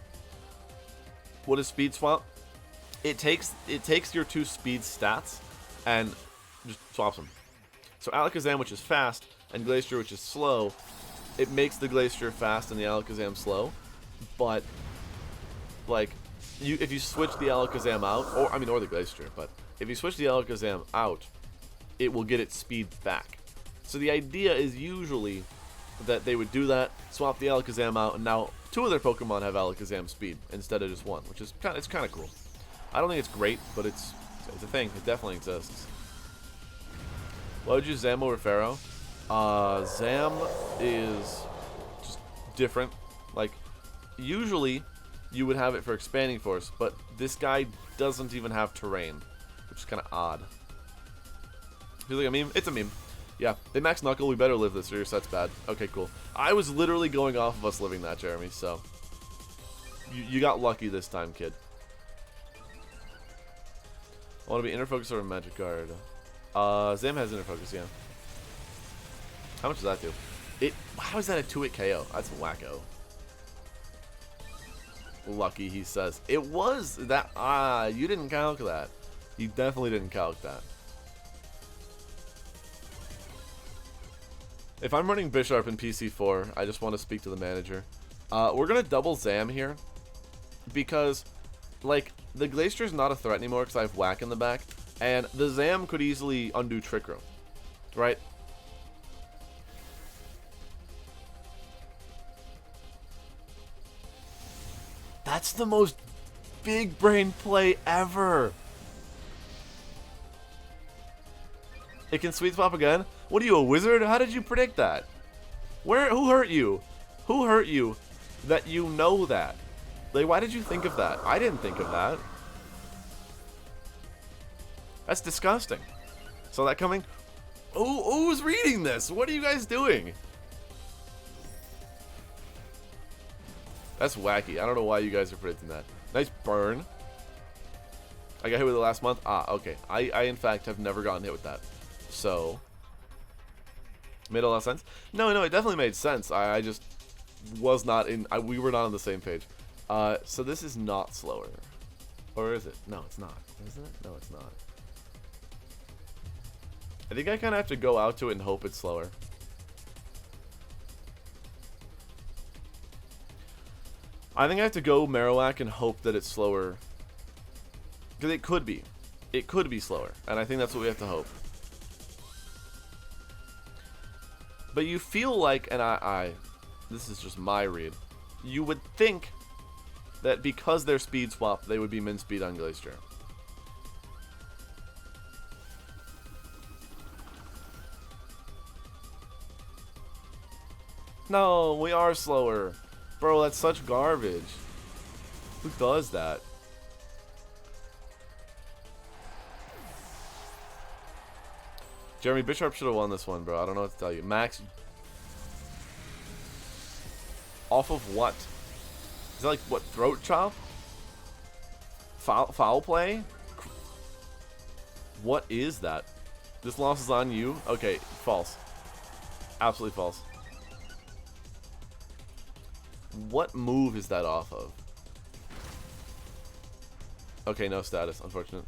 What is Speed Swap? It takes your 2 speed stats and just swaps them. So Alakazam, which is fast, and Glacier, which is slow, it makes the Glacier fast and the Alakazam slow. But, like, if you switch the Alakazam out, or the Glacier, but if you switch the Alakazam out, it will get its speed back. So the idea is usually that they would do that, swap the Alakazam out, and now 2 of their Pokemon have Alakazam speed instead of just 1, which is kind of cool. I don't think it's great, but it's a thing. It definitely exists. Why would you use Zam over Pharaoh? Zam is just different. Like, usually you would have it for Expanding Force, but this guy doesn't even have terrain, which is kind of odd. Feels like a meme? It's a meme. Yeah, they max Knuckle, we better live this, or your set's bad. Okay, cool. I was literally going off of us living that, Jeremy, so... You got lucky this time, kid. I want to be Inner Focus or Magic Guard. Zam has Inner Focus, yeah. How much does that do? How is that a 2-hit KO? That's wacko. lucky, he says. It was that. Ah, you didn't calc that. You definitely didn't calc that. If I'm running Bisharp in PC4, I just want to speak to the manager. We're going to double Zam here. Because, like, the Glacier's not a threat anymore because I have Whack in the back. And the Zam could easily undo Trick Room. Right? That's the most big brain play ever. It can sweet swap again? What are you, a wizard? How did you predict that? Who hurt you? Who hurt you that you know that? Like, why did you think of that? I didn't think of that. That's disgusting. Saw that coming? Who's reading this? What are you guys doing? That's wacky. I don't know why you guys are predicting that. Nice burn. I got hit with it last month. Ah, okay. I in fact have never gotten hit with that. So, made a lot of sense. No, it definitely made sense. I just was not in. We were not on the same page. So this is not slower, or is it? No, it's not. Isn't it? No, it's not. I think I kind of have to go out to it and hope it's slower. I think I have to go Marowak and hope that it's slower. Because it could be. It could be slower. And I think that's what we have to hope. But you feel like, and this is just my read, you would think that because they're speed swap, they would be min speed on Glacier. No, we are slower. Bro, that's such garbage. Who does that? Jeremy Bisharp should have won this one, bro. I don't know what to tell you. Max. Off of what? Is that like, what, throat chop? Foul play? What is that? This loss is on you? Okay, false. Absolutely false. What move is that off of? Okay, no status, unfortunate.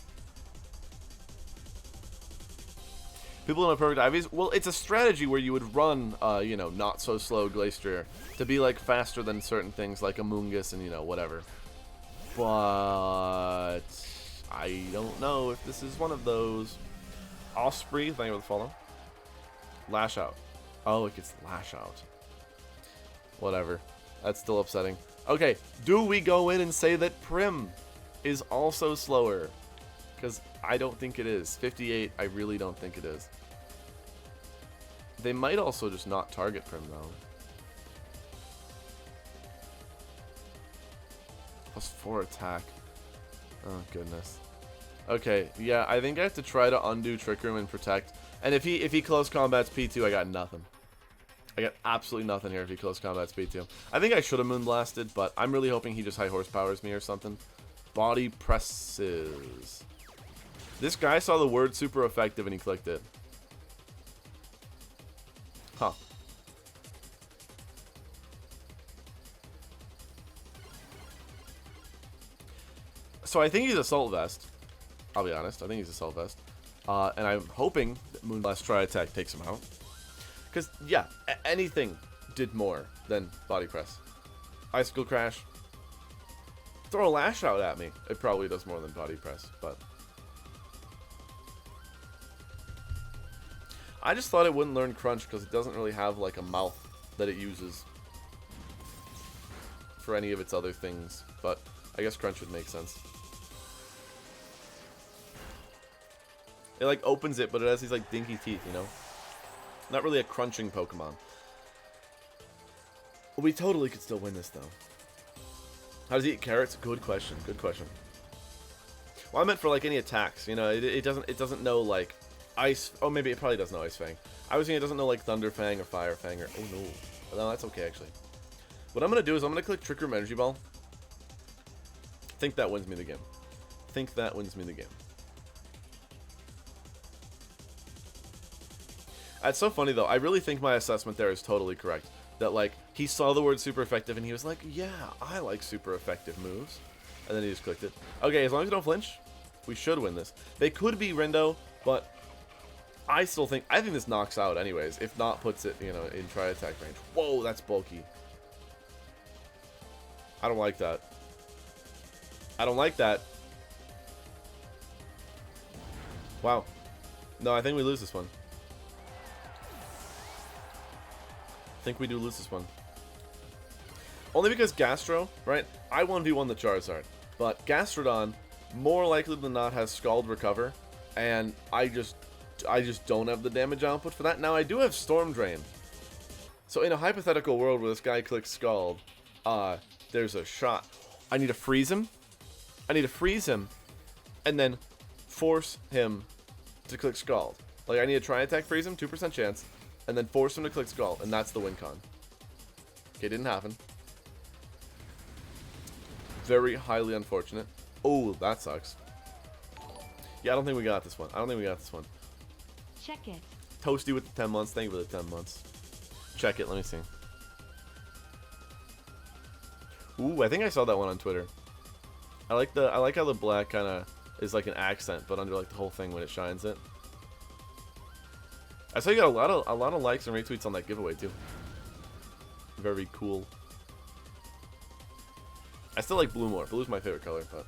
People in a perfect IVs? Well, it's a strategy where you would run, you know, not so slow Glacier to be, like, faster than certain things like Amoonguss and, you know, whatever. But I don't know if this is one of those. Osprey, thank you for the follow. Lash Out. Oh, it gets Lash Out. Whatever. That's still upsetting. Okay, do we go in and say that Prim is also slower? Because I don't think it is. 58, I really don't think it is. They might also just not target Prim, though. +4 attack. Oh, goodness. Okay, yeah, I think I have to try to undo Trick Room and Protect. And if he close combats P2, I got nothing. I got absolutely nothing here if he close combats P2. I think I should have Moonblasted, but I'm really hoping he just high horsepowers me or something. Body presses. This guy saw the word super effective and he clicked it. Huh. So I think he's Assault Vest. I'll be honest. I think he's Assault Vest. And I'm hoping that Moonblast Tri-Attack takes him out. Because, yeah, anything did more than Body Press. Icicle Crash. Throw a Lash Out at me. It probably does more than Body Press, but... I just thought it wouldn't learn Crunch because it doesn't really have, like, a mouth that it uses for any of its other things. But I guess Crunch would make sense. It, like, opens it, but it has these, like, dinky teeth, you know? Not really a crunching Pokemon. We totally could still win this, though. How does he eat carrots? Good question. Good question. Well, I meant for, like, any attacks. You know, it doesn't know, like, Ice... Oh, maybe it probably does know Ice Fang. I was thinking it doesn't know, like, Thunder Fang or Fire Fang or... Oh, no. No, that's okay, actually. What I'm going to do is I'm going to click Trick Room Energy Ball. Think that wins me the game. Think that wins me the game. It's so funny, though. I really think my assessment there is totally correct. That, like, he saw the word super effective and he was like, yeah, I like super effective moves. And then he just clicked it. Okay, as long as you don't flinch, we should win this. They could be Rendo, but I think this knocks out anyways. If not, puts it, you know, in tri-attack range. Whoa, that's bulky. I don't like that. I don't like that. Wow. No, I think we lose this one. I think we do lose this one. Only because Gastro, right? I 1v1 the Charizard. But Gastrodon, more likely than not, has Scald Recover. And I just don't have the damage output for that. Now, I do have Storm Drain. So in a hypothetical world where this guy clicks Scald, there's a shot. I need to freeze him. I need to freeze him. And then force him to click Scald. Like, I need to try attack freeze him, 2% chance. And then force him to click Scald. And that's the win con. Okay, didn't happen. Very highly unfortunate. Oh, that sucks. Yeah, I don't think we got this one. I don't think we got this one. Check it. Toasty with the 10 months. Thank you for the 10 months. Check it. Let me see. Ooh, I think I saw that one on Twitter. I like how the black kind of is like an accent, but under like the whole thing when it shines it. I saw you got a lot of likes and retweets on that giveaway too. Very cool. I still like blue more. Blue's my favorite color, but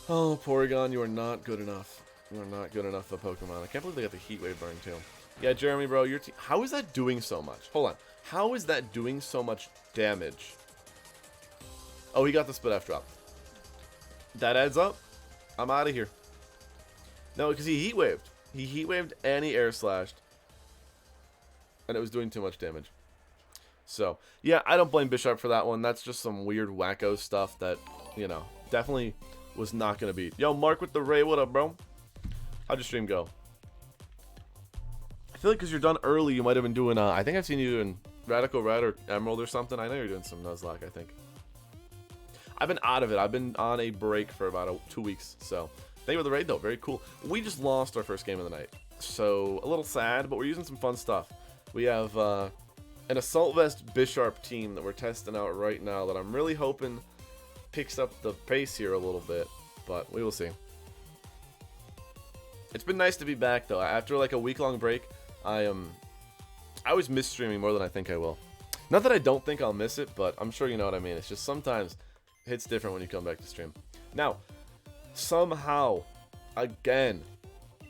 oh, Porygon, you are not good enough. You are not good enough for Pokemon. I can't believe they got the Heat Wave burn too. Yeah, Jeremy, bro, your team. How is that doing so much? Hold on. How is that doing so much damage? Oh, he got the Split F drop. That adds up. I'm out of here. No, because he Heat Waved. He Heat Waved and he Air Slashed. And it was doing too much damage. So, yeah, I don't blame Bisharp for that one. That's just some weird wacko stuff that, you know, definitely was not going to beat. Yo, Mark with the Ray, what up, bro? How'd your stream go? I feel like because you're done early, you might have been doing, I think I've seen you doing Radical Red or Emerald or something. I know you're doing some Nuzlocke, I think. I've been out of it. I've been on a break for about 2 weeks, so thank you for the raid, though. Very cool. We just lost our first game of the night, so a little sad, but we're using some fun stuff. We have an Assault Vest Bisharp team that we're testing out right now that I'm really hoping picks up the pace here a little bit, but we will see. It's been nice to be back, though. After like a week-long break, I always miss streaming more than I think I will. Not that I don't think I'll miss it, but I'm sure you know what I mean. It's just sometimes it hits different when you come back to stream. Now, somehow, again,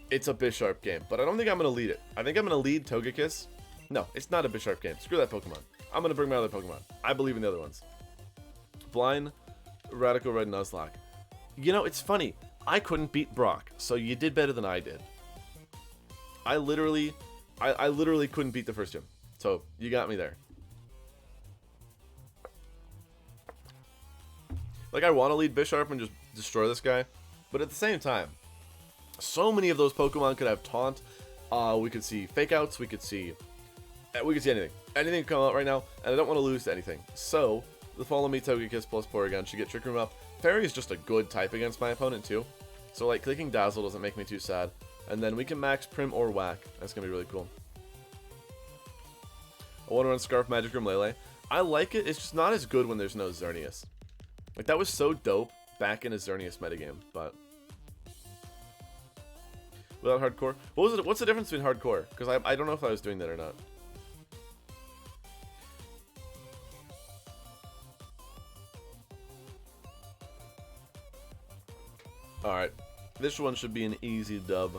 it's a Bisharp game, but I don't think I'm going to lead it. I think I'm going to lead Togekiss. No, it's not a Bisharp game. Screw that Pokemon. I'm going to bring my other Pokemon. I believe in the other ones. Blind, Radical Red, Nuzlocke. You know, it's funny. I couldn't beat Brock, so you did better than I did. I literally couldn't beat the first gym. So, you got me there. Like, I want to lead Bisharp and just destroy this guy. But at the same time, so many of those Pokemon could have Taunt. We could see Fake Outs. We could see anything. Anything could come out right now, and I don't want to lose to anything. So, the Follow Me Togekiss plus Porygon should get Trick Room up. Fairy is just a good type against my opponent, too. So, like, clicking Dazzle doesn't make me too sad. And then we can max Prim or Whack. That's going to be really cool. I want to run Scarf, Magic Room, Lele. I like it. It's just not as good when there's no Xerneas. Like, that was so dope back in a Xerneas metagame, but without hardcore. What's the difference between hardcore? Because I don't know if I was doing that or not. Alright. This one should be an easy dub.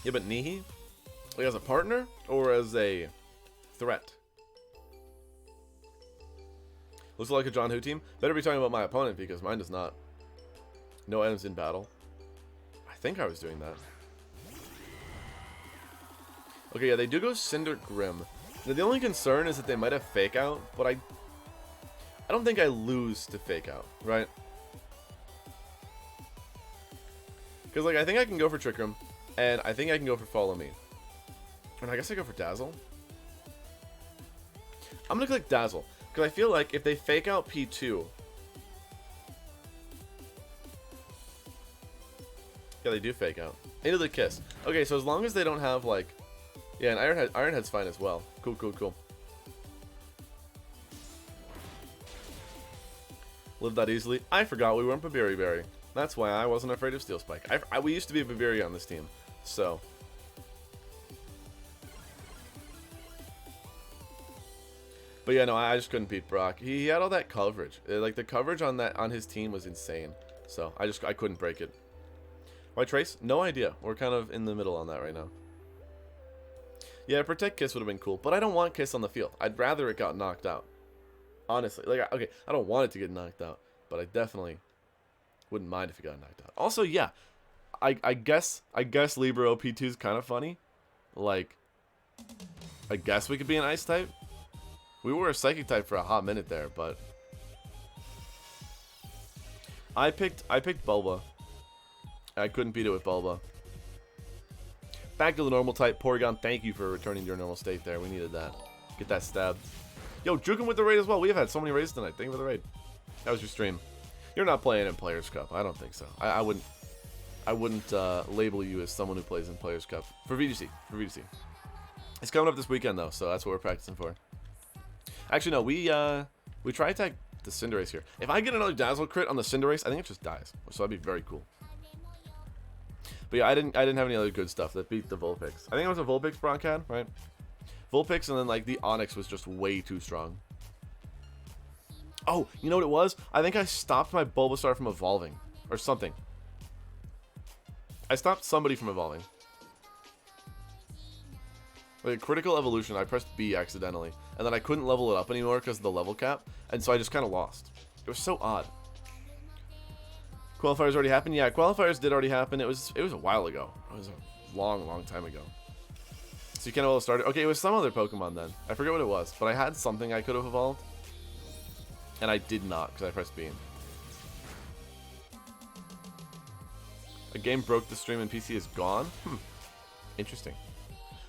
Yeah, but Nihi? Like as a partner? Or as a threat? Looks like a John Who team. Better be talking about my opponent because mine does not. No items in battle. I think I was doing that. Okay, yeah, they do go Cinder Grim. Now, the only concern is that they might have Fake Out, but I don't think I lose to Fake Out, right? Because, like, I think I can go for Trick Room, and I think I can go for Follow Me. And I guess I go for Dazzle. I'm going to click Dazzle. Because I feel like if they Fake Out P2... Yeah, they do Fake Out. Into the Kiss. Okay, so as long as they don't have, like... Yeah, and Ironhead's fine as well. Cool, cool, cool. Live that easily. I forgot we weren't Babiri. That's why I wasn't afraid of Steel Spike. We used to be a Babiri on this team, so. But yeah, no, I just couldn't beat Brock. He had all that coverage. Like the coverage on his team was insane. So I couldn't break it. Why Trace? No idea. We're kind of in the middle on that right now. Yeah, Protect Kiss would have been cool, but I don't want Kiss on the field. I'd rather it got knocked out. Honestly, like, okay, I don't want it to get knocked out, but I definitely wouldn't mind if it got knocked out. Also, yeah, I guess Libero P2 is kind of funny. Like, I guess we could be an Ice type. We were a Psychic type for a hot minute there, but I picked Bulba. I couldn't beat it with Bulba. Back to the normal type. Porygon, thank you for returning to your normal state there. We needed that. Get that stabbed. Yo, Jukin with the raid as well. We have had so many raids tonight. Thank you for the raid. That was your stream. You're not playing in Players Cup. I don't think so. I wouldn't label you as someone who plays in Players Cup. For VGC. It's coming up this weekend, though, so that's what we're practicing for. Actually, no. We try attack the Cinderace here. If I get another Dazzle crit on the Cinderace, I think it just dies. So that'd be very cool. But yeah, I didn't have any other good stuff that beat the Vulpix. I think it was a Vulpix Brock had, right? Vulpix, and then like the Onix was just way too strong. Oh, you know what it was? I think I stopped my Bulbasaur from evolving. Or something. I stopped somebody from evolving. Like a critical evolution, I pressed B accidentally. And then I couldn't level it up anymore because of the level cap. And so I just kind of lost. It was so odd. Qualifiers already happened? Yeah, qualifiers did already happen. It was a while ago. It was a long time ago. So you can't evolve started. Okay, it was some other Pokemon then. I forget what it was, but I had something I could have evolved. And I did not because I pressed B. A game broke the stream and PC is gone? Interesting.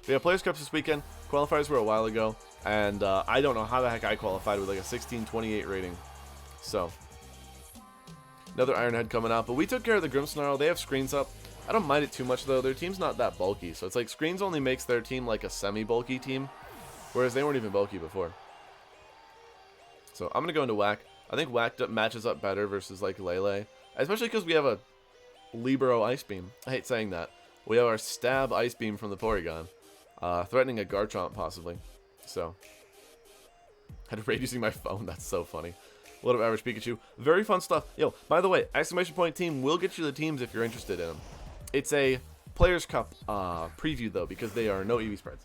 We have Players Cups this weekend. Qualifiers were a while ago. And I don't know how the heck I qualified with like a 1628 rating. So, another Ironhead coming out. But we took care of the Grimmsnarl. They have screens up. I don't mind it too much, though. Their team's not that bulky. So, it's like screens only makes their team like a semi-bulky team. Whereas they weren't even bulky before. So, I'm going to go into Whack. I think Whack matches up better versus like Lele. Especially because we have a Libero Ice Beam. I hate saying that. We have our Stab Ice Beam from the Porygon. Threatening a Garchomp, possibly. So, had to raid using my phone. That's so funny. What up, Average Pikachu? Very fun stuff. Yo, by the way, exclamation point team will get you the teams if you're interested in them. It's a Players Cup preview, though, because they are no EV spreads.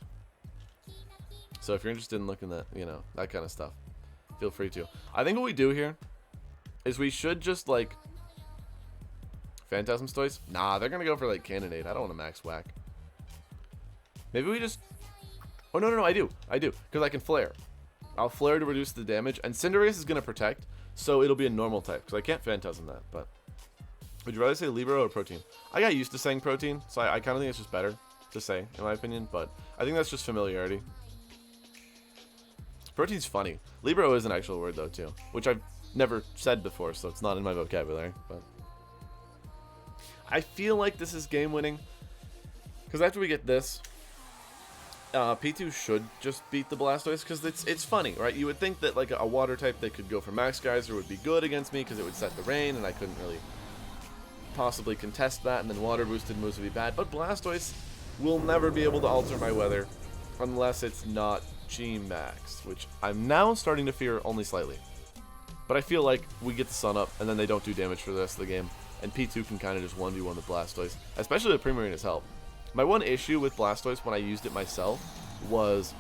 So if you're interested in looking at, you know, that kind of stuff, feel free to. I think what we do here is we should just, like, Phantasm Toys? Nah, they're going to go for, like, Cannonade. I don't want to max Whack. Maybe we just... Oh, no, I do. Because I can Flare. I'll Flare to reduce the damage. And Cinderace is going to Protect, so it'll be a normal type. Because I can't Phantasm that, but... Would you rather say Libero or Protein? I got used to saying Protein, so I kind of think it's just better to say, in my opinion. But I think that's just familiarity. Protein's funny. Libero is an actual word, though, too. Which I've never said before, so it's not in my vocabulary. But I feel like this is game-winning. Because after we get this... P2 should just beat the Blastoise because it's funny, right? You would think that like a water type that could go for Max Geyser would be good against me because it would set the rain and I couldn't really possibly contest that, and then water boosted moves would be bad. But Blastoise will never be able to alter my weather unless it's not G-Max, which I'm now starting to fear only slightly. But I feel like we get the sun up and then they don't do damage for the rest of the game, and P2 can kind of just 1v1 the Blastoise, especially with Primarina's help. My one issue with Blastoise when I used it myself was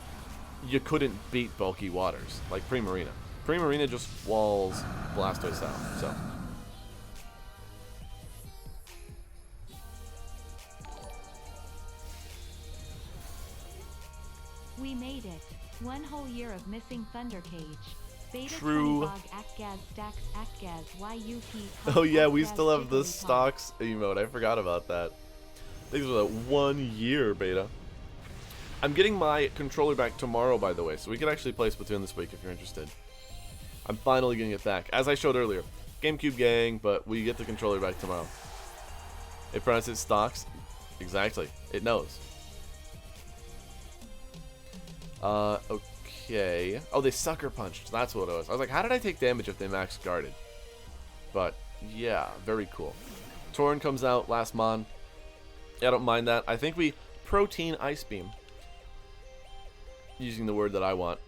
you couldn't beat bulky waters, like Primarina. Primarina just walls Blastoise out, so. We made it. 1 whole year of missing Thunder Cage. Beta True. Stacks, Oh yeah, we still have the stocks emote. I forgot about that. These were the 1 year beta. I'm getting my controller back tomorrow, by the way, so we can actually play Splatoon this week if you're interested. I'm finally getting it back, as I showed earlier. GameCube gang, but we get the controller back tomorrow. It pronounces stocks. Exactly. It knows. Okay. Oh, they sucker punched. That's what it was. I was like, how did I take damage if they max guarded? But, yeah, very cool. Torn comes out, last mon. Yeah, I don't mind that. I think we protein Ice Beam. Using the word that I want.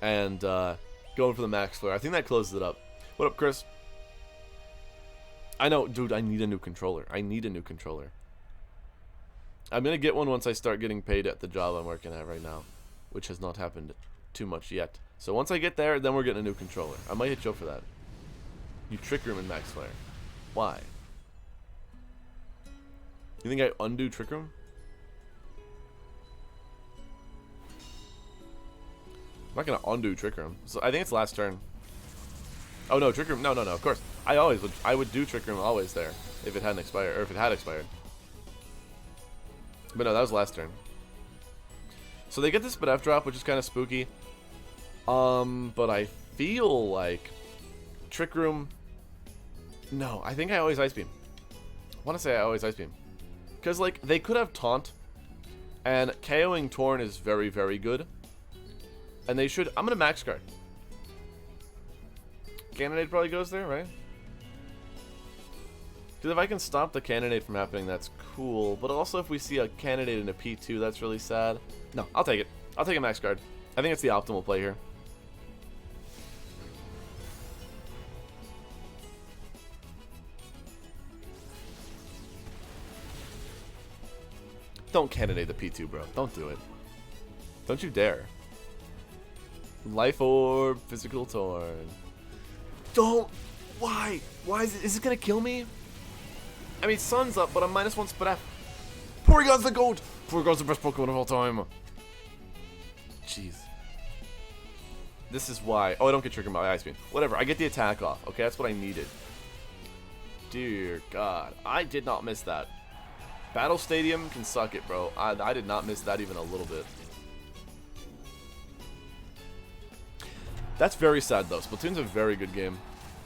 And, going for the max flare. I think that closes it up. What up, Chris? I know, dude, I need a new controller. I need a new controller. I'm going to get one once I start getting paid at the job I'm working at right now. Which has not happened too much yet. So once I get there, then we're getting a new controller. I might hit you up for that. You Trick Room and Max Flare. Why? You think I undo Trick Room? I'm not gonna undo Trick Room. So I think it's last turn. Oh no, Trick Room. No, of course. I would do Trick Room always there if it hadn't expired, or if it had expired. But no, that was last turn. So they get this F drop, which is kind of spooky. But I feel like Trick Room. No, I think I always Ice Beam. I want to say I always Ice Beam. Because, like, they could have Taunt. And KOing Torn is very, very good. And they should... I'm going to Max Guard. Cannonade probably goes there, right? Because if I can stop the Cannonade from happening, that's cool. But also, if we see a Cannonade and a P2, that's really sad. No, I'll take it. I'll take a Max Guard. I think it's the optimal play here. Don't Cannonade the P2, bro. Don't do it. Don't you dare. Life Orb, Physical Torn. Don't! Why? Why is it gonna kill me? I mean, Sun's up, but I'm -1 Spreff. Porygon's the GOAT! Porygon's the best Pokemon of all time. Jeez. This is why. Oh, I don't get triggered by Ice Beam. Whatever, I get the attack off. Okay, that's what I needed. Dear God. I did not miss that. Battle Stadium can suck it, bro. I did not miss that even a little bit. That's very sad, though. Splatoon's a very good game.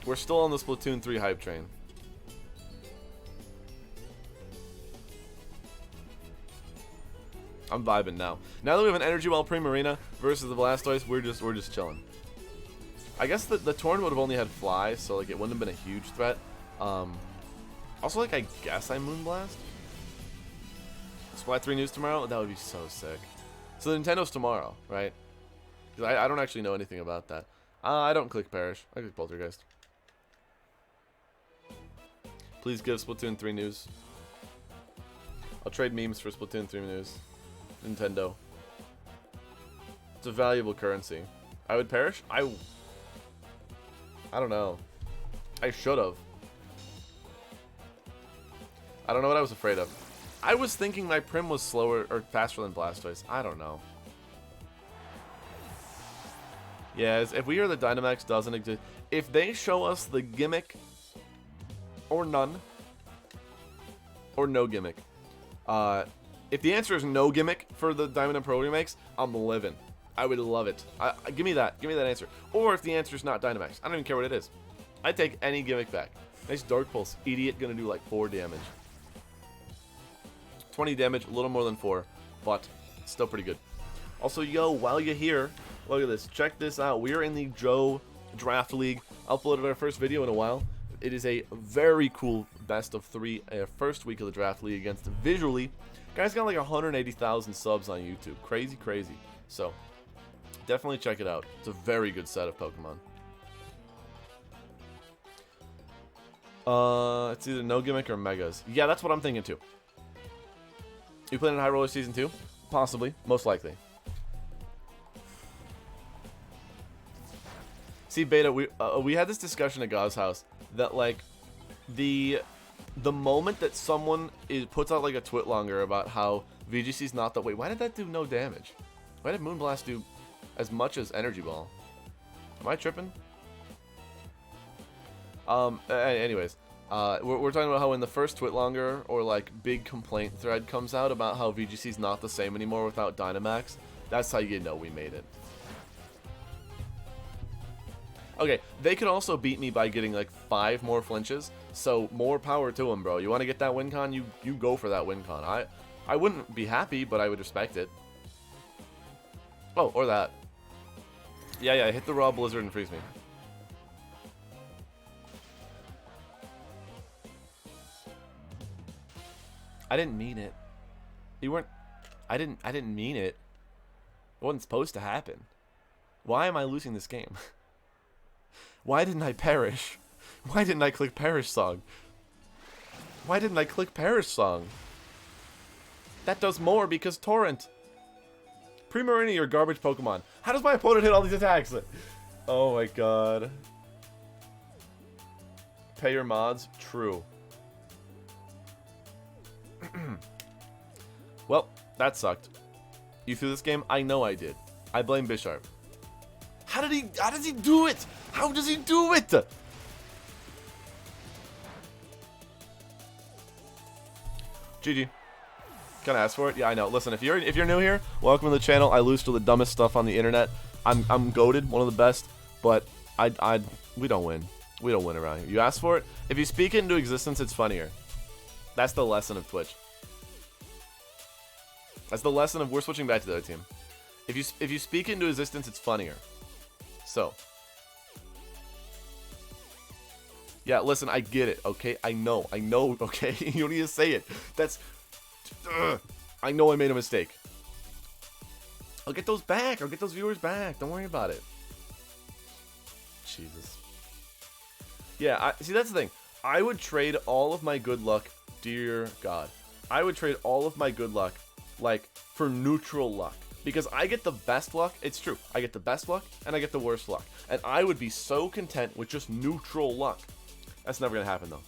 We're still on the Splatoon 3 hype train. I'm vibing now. Now that we have an Energy Ball Primarina versus the Blastoise, we're just chilling. I guess the Torn would have only had Fly, so like it wouldn't have been a huge threat. Also, like, I guess I Moonblast. Splat 3 news tomorrow? That would be so sick. So the Nintendo's tomorrow, right? Because I don't actually know anything about that. I don't click Perish. I click Poltergeist. Please give Splatoon 3 news. I'll trade memes for Splatoon 3 news. Nintendo. It's a valuable currency. I would Perish? I don't know. I should have. I don't know what I was afraid of. I was thinking my Prim was slower or faster than Blastoise. I don't know. Yeah, if we hear the Dynamax doesn't exist, if they show us the gimmick or none or no gimmick, if the answer is no gimmick for the Diamond and Pearl remakes, I'm living. I would love it. Give me that answer. Or if the answer is not Dynamax, I don't even care what it is. I'd take any gimmick back. Nice Dark Pulse. Idiot gonna do like 4 damage. 20 damage, a little more than 4, but still pretty good. Also, yo, while you're here, look at this. Check this out. We are in the Joe Draft League. Uploaded our first video in a while. It is a very cool best of 3 first week of the Draft League against Visually. Guy's got like 180,000 subs on YouTube. Crazy, crazy. So, definitely check it out. It's a very good set of Pokemon. It's either no gimmick or megas. Yeah, that's what I'm thinking too. You playing in High Roller Season 2? Possibly. Most likely. See, Beta, we had this discussion at God's house that, like, the moment that someone puts out, like, a twit longer about how VGC's not that way, why did that do no damage? Why did Moonblast do as much as Energy Ball? Am I tripping? Anyways. We're talking about how when the first twit longer or like big complaint thread comes out about how VGC's not the same anymore without Dynamax, that's how you know we made it. Okay, they could also beat me by getting like 5 more flinches, so more power to them, bro. You want to get that win con? You go for that win con. I wouldn't be happy, but I would respect it. Oh, or that. Yeah, hit the raw blizzard and freeze me. I didn't mean it. You weren't... I didn't mean it. It wasn't supposed to happen. Why am I losing this game? Why didn't I perish? Why didn't I click perish song? Why didn't I click perish song? That does more because torrent. Primarina, your garbage Pokemon. How does my opponent hit all these attacks? Oh my god. Pay your mods? True. Well, that sucked. You threw this game? I know I did. I blame Bisharp. How does he do it? How does he do it? GG. Can I ask for it? Yeah, I know. Listen, if you're new here, welcome to the channel. I lose to the dumbest stuff on the internet. I'm goated, one of the best, but we don't win. We don't win around here. You ask for it. If you speak it into existence, it's funnier. That's the lesson of Twitch. That's the lesson of we're switching back to the other team. If you speak it into existence, it's funnier. So. Yeah, listen, I get it, okay? I know, okay? You don't need to say it. That's... I know I made a mistake. I'll get those back. I'll get those viewers back. Don't worry about it. Jesus. Yeah, see, that's the thing. I would trade all of my good luck, dear God. I would trade all of my good luck, like, for neutral luck. Because I get the best luck. It's true. I get the best luck, and I get the worst luck. And I would be so content with just neutral luck. That's never going to happen, though.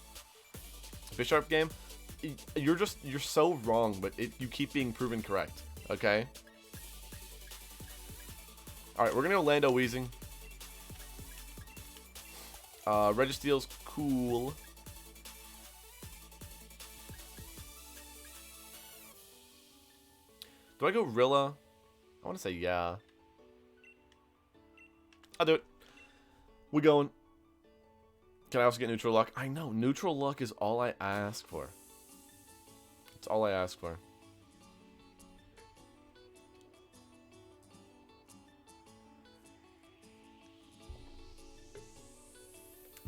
Bisharp game, you're so wrong, but you keep being proven correct. Okay? Alright, we're going to go Lando Weezing. Registeel's cool. Do I go Rilla? I want to say yeah. I'll do it. We going. Can I also get neutral luck? I know. Neutral luck is all I ask for. It's all I ask for.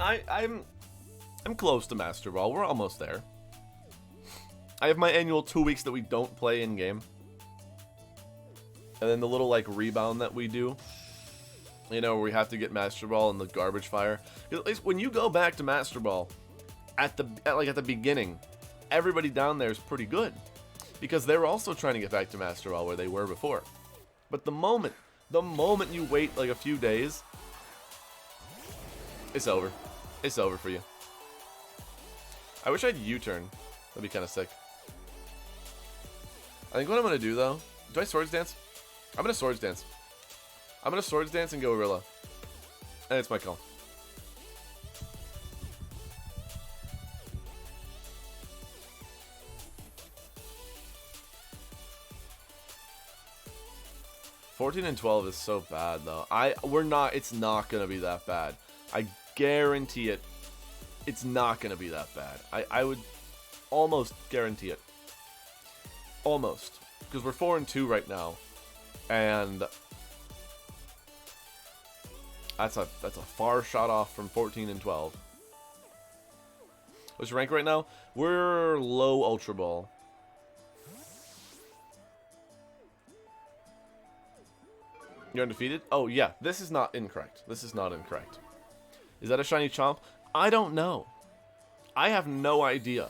I'm close to Master Ball. We're almost there. I have my annual 2 weeks that we don't play in game. And then the little like rebound that we do. You know, where we have to get Master Ball in the garbage fire. At least when you go back to Master Ball at the beginning, everybody down there is pretty good. Because they were also trying to get back to Master Ball where they were before. But the moment you wait like a few days, it's over. It's over for you. I wish I had U-turn. That'd be kind of sick. I think what I'm going to do, though... Do I Swords Dance? I'm going to Swords Dance. I'm going to Swords Dance and go Rilla. And it's my call. $14-12 is so bad, though. It's not going to be that bad. I guarantee it. It's not going to be that bad. I would almost guarantee it. Almost. Because we're 4-2 right now. And that's a far shot off from 14-12. What's your rank right now? We're low Ultra Ball. You're undefeated? Oh, yeah. This is not incorrect. This is not incorrect. Is that a shiny Chomp? I don't know. I have no idea.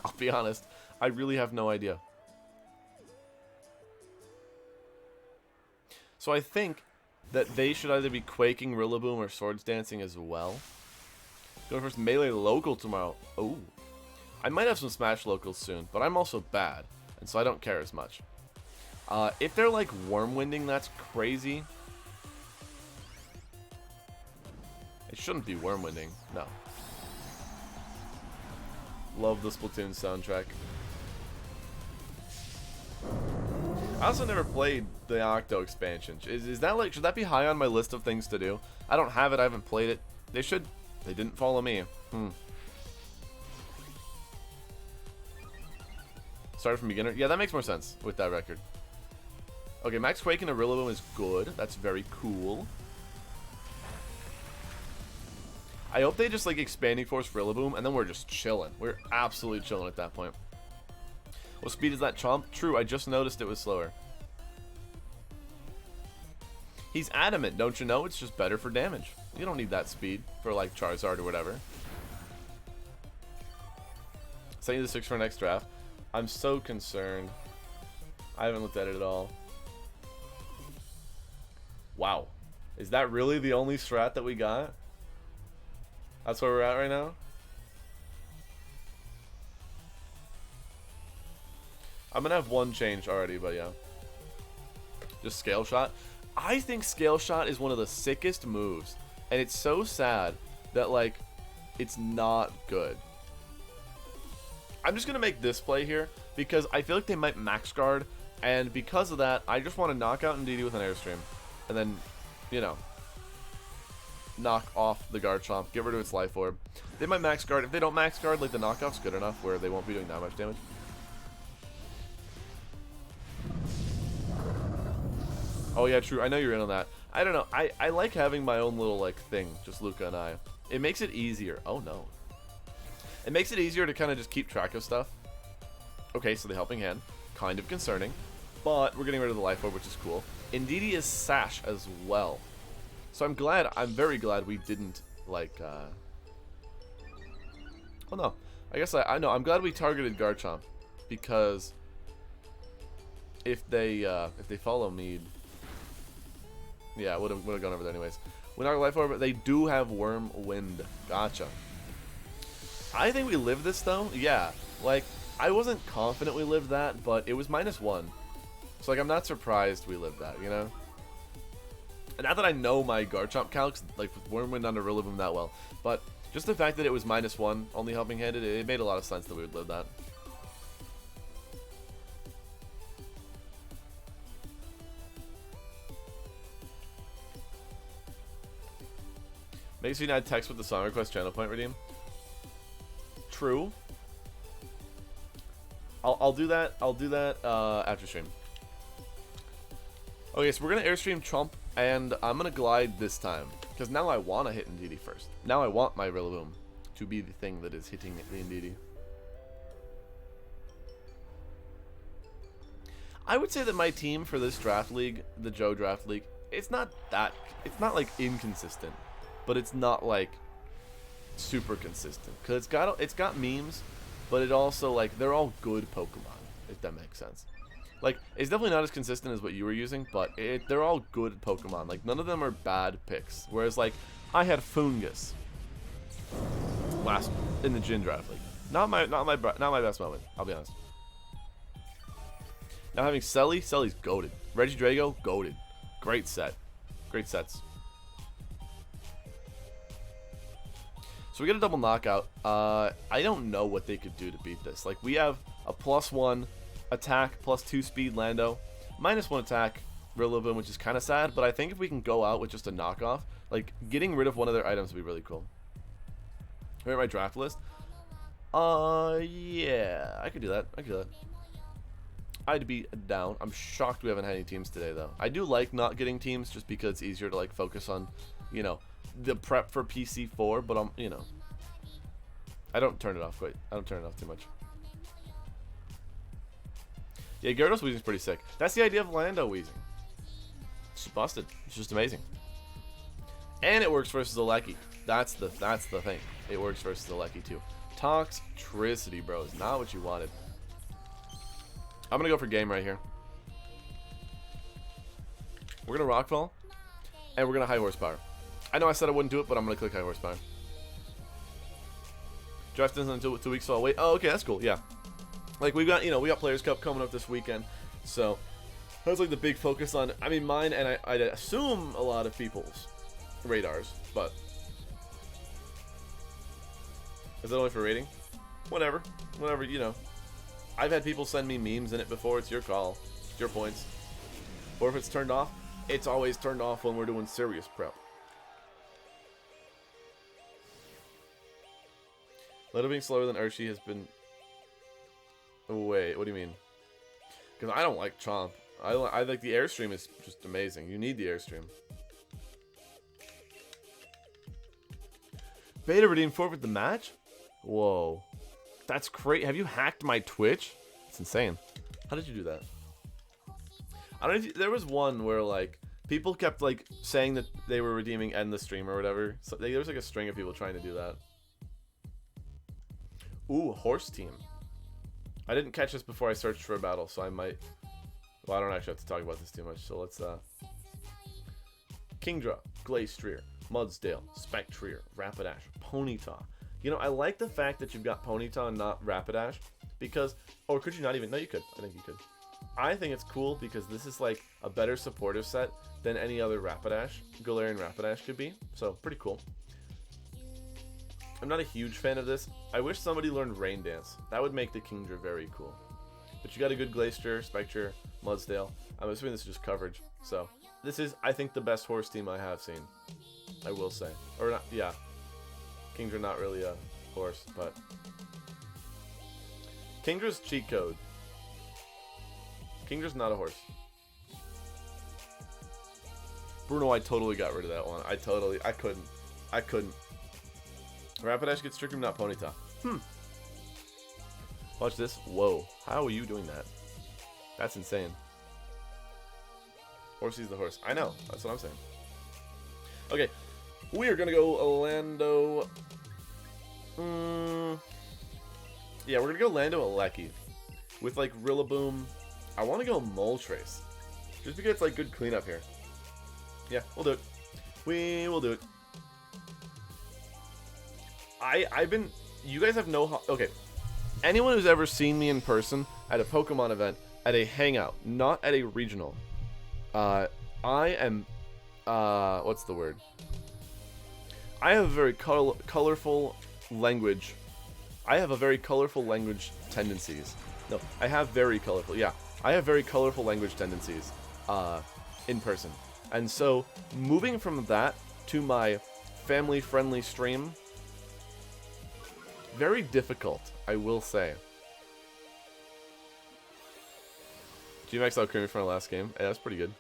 I'll be honest. I really have no idea. So I think that they should either be Quaking, Rillaboom, or Swords Dancing as well. Going for some Melee Local tomorrow. Oh. I might have some Smash Locals soon, but I'm also bad, and so I don't care as much. If they're like Wormwinding, that's crazy. It shouldn't be Wormwinding, no. Love the Splatoon soundtrack. I also never played the Octo expansion. Is that like, should that be high on my list of things to do? I don't have it, I haven't played it. They should. They didn't follow me. Started from beginner. Yeah, that makes more sense with that record. Okay, Max Quake and a Rillaboom is good. That's very cool. I hope they just, like, Expanding Force Rillaboom, and then we're just chilling. We're absolutely chilling at that point. What speed is that Chomp? True, I just noticed it was slower. He's adamant, don't you know? It's just better for damage. You don't need that speed for, like, Charizard or whatever. Send you the 6 for next draft. I'm so concerned. I haven't looked at it at all. Wow. Is that really the only strat that we got? That's where we're at right now? I'm gonna have one change already, but yeah. Just Scale Shot. I think Scale Shot is one of the sickest moves. And it's so sad that, like, it's not good. I'm just gonna make this play here because I feel like they might max guard, and because of that, I just want to knock out Ndidi with an Airstream, and then, you know, knock off the Garchomp, get rid of its Life Orb. They might max guard. If they don't max guard, like, the knockoff's good enough where they won't be doing that much damage. Oh yeah, true. I know you're in on that. I don't know. I like having my own little, like, thing, just Luca and I. It makes it easier. Oh no. It makes it easier to kind of just keep track of stuff. Okay, so the Helping Hand. Kind of concerning. But we're getting rid of the Life Orb, which is cool. Indeedee is Sash as well. So I'm very glad we didn't, like, oh no. I guess I know. I'm glad we targeted Garchomp. Because if they follow Mead, yeah, would have gone over there anyways. When our Life Orb, they do have Worm Wind. Gotcha. I think we lived this though. Yeah, like, I wasn't confident we lived that, but it was -1. So, like, I'm not surprised we lived that, you know? And not that I know my Garchomp calcs, like, with Wormwind on a Rillaboom that well, but just the fact that it was -1, only Helping Handed, it made a lot of sense that we would live that. Makes me not text with the song request channel point redeem. True. I'll do that. I'll do that after stream. Okay, so we're gonna Airstream Chomp, and I'm gonna Glide this time because now I want to hit Indeedee first. Now I want my Rillaboom to be the thing that is hitting the Indeedee. I would say that my team for this draft league, the Joe Draft League, it's not like inconsistent, but it's not like super consistent because it's got memes, but it also, like, they're all good Pokemon, if that makes sense. Like, it's definitely not as consistent as what you were using, but they're all good Pokemon. Like, none of them are bad picks. Whereas, like, I had Fungus last in the Gin Draft League. Not my best moment, I'll be honest. Now having Selly's goated. Regidrago, goated. Great set. Great sets. So we get a double knockout. I don't know what they could do to beat this. Like, we have a +1 attack, +2 speed Lando, -1 attack Rillaboom, which is kind of sad, but I think if we can go out with just a knockoff, like, getting rid of one of their items would be really cool. Here at my draft list. Yeah, I could do that. I'd be down. I'm shocked we haven't had any teams today, though. I do like not getting teams just because it's easier to, like, focus on, you know, the prep for PC4, but you know, I don't turn it off quite. I don't turn it off too much. Yeah, Gyarados Weezing's pretty sick. That's the idea of Lando Weezing. It's just busted. It's just amazing. And it works versus Alecki. That's the thing. It works versus Alecki too. Toxtricity, bro, is not what you wanted. I'm gonna go for game right here. We're gonna Rockfall, and we're gonna High Horsepower. I know I said I wouldn't do it, but I'm gonna click High Horsepower. Draft isn't until 2 weeks, so I'll wait. Oh, okay, that's cool. Yeah, like we got Players Cup coming up this weekend, so that's like the big focus on. I mean, mine and I'd assume a lot of people's radars, but is that only for rating? Whatever, you know. I've had people send me memes in it before. It's your call. It's your points. Or if it's turned off, it's always turned off when we're doing serious prep. Leto being slower than Urshi has been... Oh, wait, what do you mean? Because I don't like Chomp. I like the Airstream is just amazing. You need the Airstream. Beta redeem forfeit the match? Whoa. That's great. Have you hacked my Twitch? It's insane. How did you do that? I don't know if there was one where like people kept like saying that they were redeeming end the stream or whatever. So there was like a string of people trying to do that. Ooh, horse team. I didn't catch this before I searched for a battle, so I might. Well, I don't actually have to talk about this too much. So let's Kingdra, Glastrier, Mudsdale, Spectrier, Rapidash, Ponyta. You know, I like the fact that you've got Ponyta and not Rapidash because, or could you not even? No, you could. I think you could. I think it's cool because this is like a better supportive set than any other Rapidash, Galarian Rapidash could be. So pretty cool. I'm not a huge fan of this. I wish somebody learned Rain Dance. That would make the Kingdra very cool. But you got a good Glacier, Spectre, Mudsdale. I'm assuming this is just coverage. So this is, I think, the best horse team I have seen. I will say. Or not, yeah. Kingdra not really a horse, but Kingdra's cheat code. Kingdra's not a horse. Bruno, I totally got rid of that one. I couldn't. Rapidash gets Trick Room, not Ponyta. Watch this. Whoa. How are you doing that? That's insane. Horsey's the horse. I know. That's what I'm saying. Okay. We are going to go Lando. Yeah, we're going to go Lando Alecki. With, like, Rillaboom. I want to go Moltres. Just because it's, like, good cleanup here. Yeah, we'll do it. We will do it. I've been... You guys have no... Okay. Anyone who's ever seen me in person at a Pokemon event, at a hangout, not at a regional, I am... what's the word? I have a very colorful language. I have a very colorful language tendencies. No, I have very colorful... Yeah. I have very colorful language tendencies in person. And so, moving from that to my family-friendly stream... Very difficult, I will say. G-Max out creamy from our last game. Yeah, that's pretty good.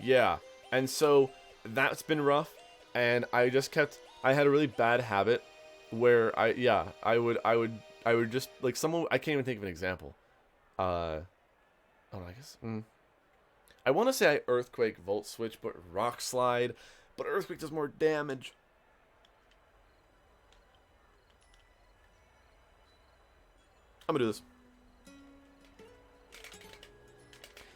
Yeah, and so that's been rough, and I had a really bad habit where I would just like someone. I can't even think of an example. I guess. I want to say I Earthquake, Volt Switch, but Rock Slide, but Earthquake does more damage. I'm gonna do this.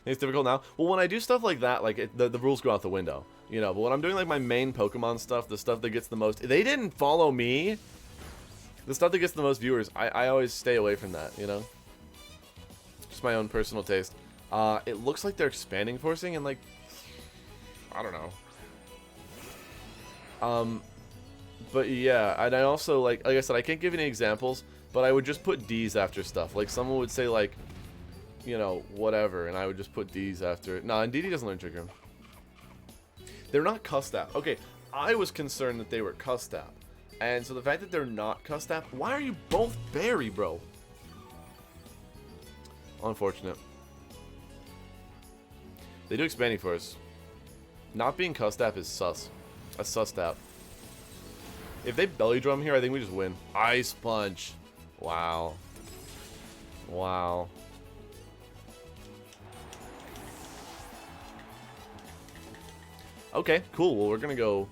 It's difficult now. Well, when I do stuff like that, like the rules go out the window, you know. But when I'm doing like my main Pokemon stuff, the stuff that gets the most, they didn't follow me. The stuff that gets the most viewers, I always stay away from that, you know. Just my own personal taste. It looks like they're expanding forcing and like, I don't know. But yeah, and I also like I said, I can't give any examples. But I would just put D's after stuff. Like, someone would say, like, you know, whatever, and I would just put D's after it. Nah, and DD doesn't learn Trick Room. They're not Custap. Okay, I was concerned that they were Custap. And so the fact that they're not Custap, why are you both Berry, bro? Unfortunate. They do Expanding Force. Not being Custap is sus. A sus-tap. If they Belly Drum here, I think we just win. Ice Punch. Wow. Wow. Okay, cool. Well, we're gonna go...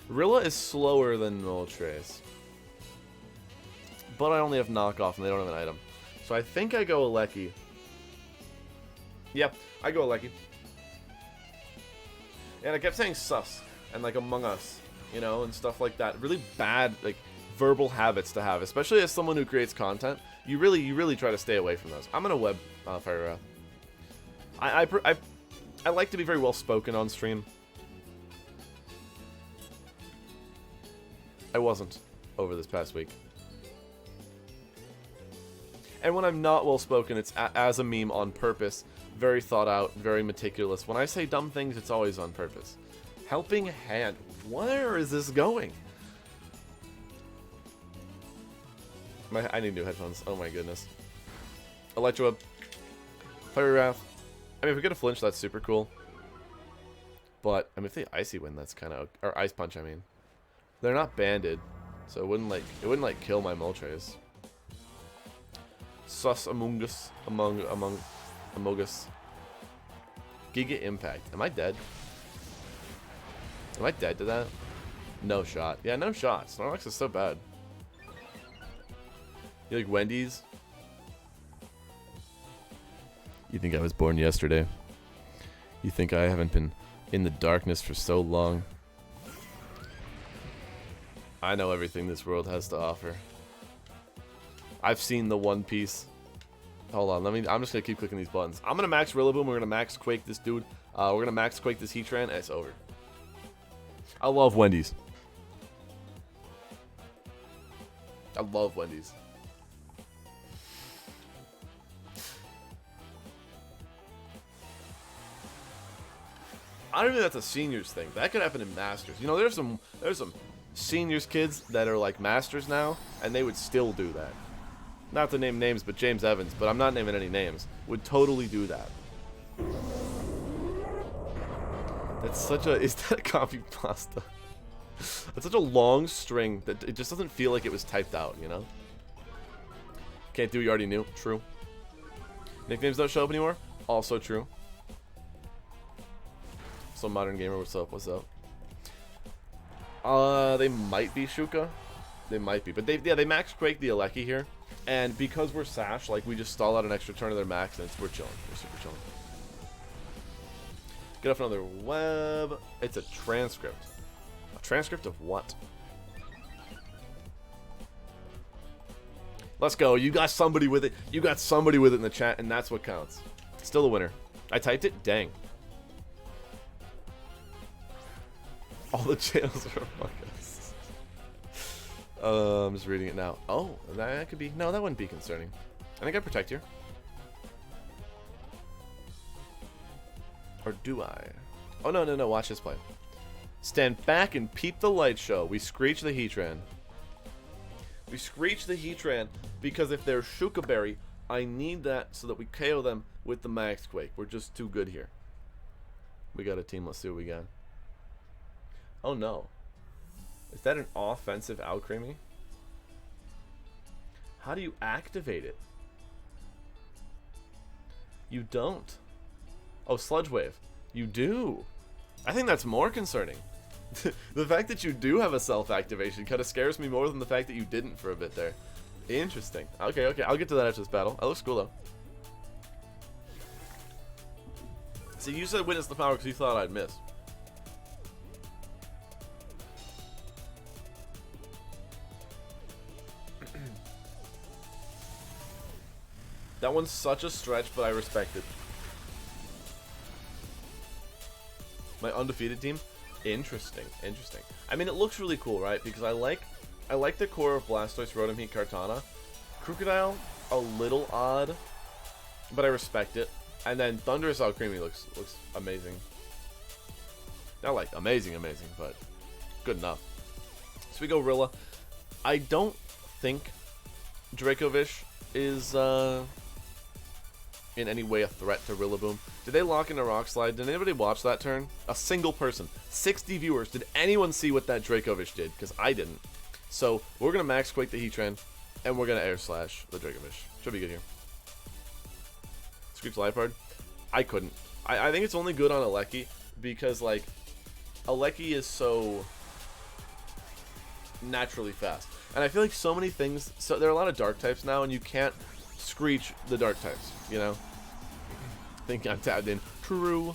Rilla is slower than Moltres. But I only have knockoff and they don't have an item. So I think I go Alecki. Yeah, I go Alecki. And I kept saying sus. And like Among Us. You know, and stuff like that. Really bad, like... verbal habits to have, especially as someone who creates content. You really try to stay away from those. I'm gonna web Fire Wrath. I like to be very well spoken on stream. I wasn't over this past week. And when I'm not well spoken, it's as a meme on purpose, very thought out, very meticulous. When I say dumb things, it's always on purpose. Helping Hand. Where is this going? I need new headphones. Oh my goodness. Electro Web. Fire Wrath. I mean, if we get a flinch, that's super cool. But, I mean, if they Icy Wind, that's kind of... Or Ice Punch, I mean. They're not banded, so it wouldn't, like, kill my Moltres. Sus Among Us. Among Us. Giga Impact. Am I dead? Am I dead to that? No shot. Yeah, no shot. Snorlax is so bad. You like Wendy's? You think I was born yesterday? You think I haven't been in the darkness for so long? I know everything this world has to offer. I've seen the One Piece. Hold on, I'm just gonna keep clicking these buttons. I'm gonna max Rillaboom, we're gonna max Quake this dude. We're gonna max Quake this Heatran, and it's over. I love Wendy's. I love Wendy's. I don't think that's a seniors thing. That could happen in Masters. You know, there's some seniors kids that are like Masters now, and they would still do that. Not to name names, but James Evans, but I'm not naming any names, would totally do that. That's such a... Is that a copy pasta? That's such a long string that it just doesn't feel like it was typed out, you know? Can't do what you already knew. True. Nicknames don't show up anymore. Also true. So Modern Gamer, what's up? What's up? They might be Shuka. They might be, but they max Quake the Alecki here, and because we're Sash, like we just stall out an extra turn of their max, and we're chilling. We're super chilling. Get off another web. It's a transcript. A transcript of what? Let's go. You got somebody with it. You got somebody with it in the chat, and that's what counts. Still the winner. I typed it. Dang. All the channels are among us. I'm just reading it now. Oh, that could be... No, that wouldn't be concerning. I think I protect here. Or do I? Oh, no, no, no. Watch this play. Stand back and peep the light show. We screech the Heatran. We screech the Heatran because if they're Shuka Berry, I need that so that we KO them with the Max Quake. We're just too good here. We got a team. Let's see what we got. Oh no. Is that an offensive Alcremie? How do you activate it? You don't. Oh, Sludge Wave. You do. I think that's more concerning. The fact that you do have a self-activation kind of scares me more than the fact that you didn't for a bit there. Interesting. Okay, okay. I'll get to that after this battle. That looks cool though. So you said witness the power because you thought I'd miss. That one's such a stretch, but I respect it. My undefeated team? Interesting, interesting. I mean, it looks really cool, right? Because I like the core of Blastoise, Rotom Heat, Kartana. Crocodile, a little odd, but I respect it. And then Thunderous Alcremie looks amazing. Not like amazing, but good enough. So we go Rilla. I don't think Dracovish is in any way a threat to Rillaboom. Did they lock into Rock Slide? Did anybody watch that turn? A single person. 60 viewers. Did anyone see what that Dracovish did? Because I didn't. So we're going to Max Quake the Heatran, and we're going to Air Slash the Dracovish. Should be good here. Screech Liepard. I couldn't. I think it's only good on Alecki because, like, Alecki is so naturally fast. And I feel like so many things... So there are a lot of Dark types now, and you can't Screech the Dark types, you know? I think I'm tabbed in. True.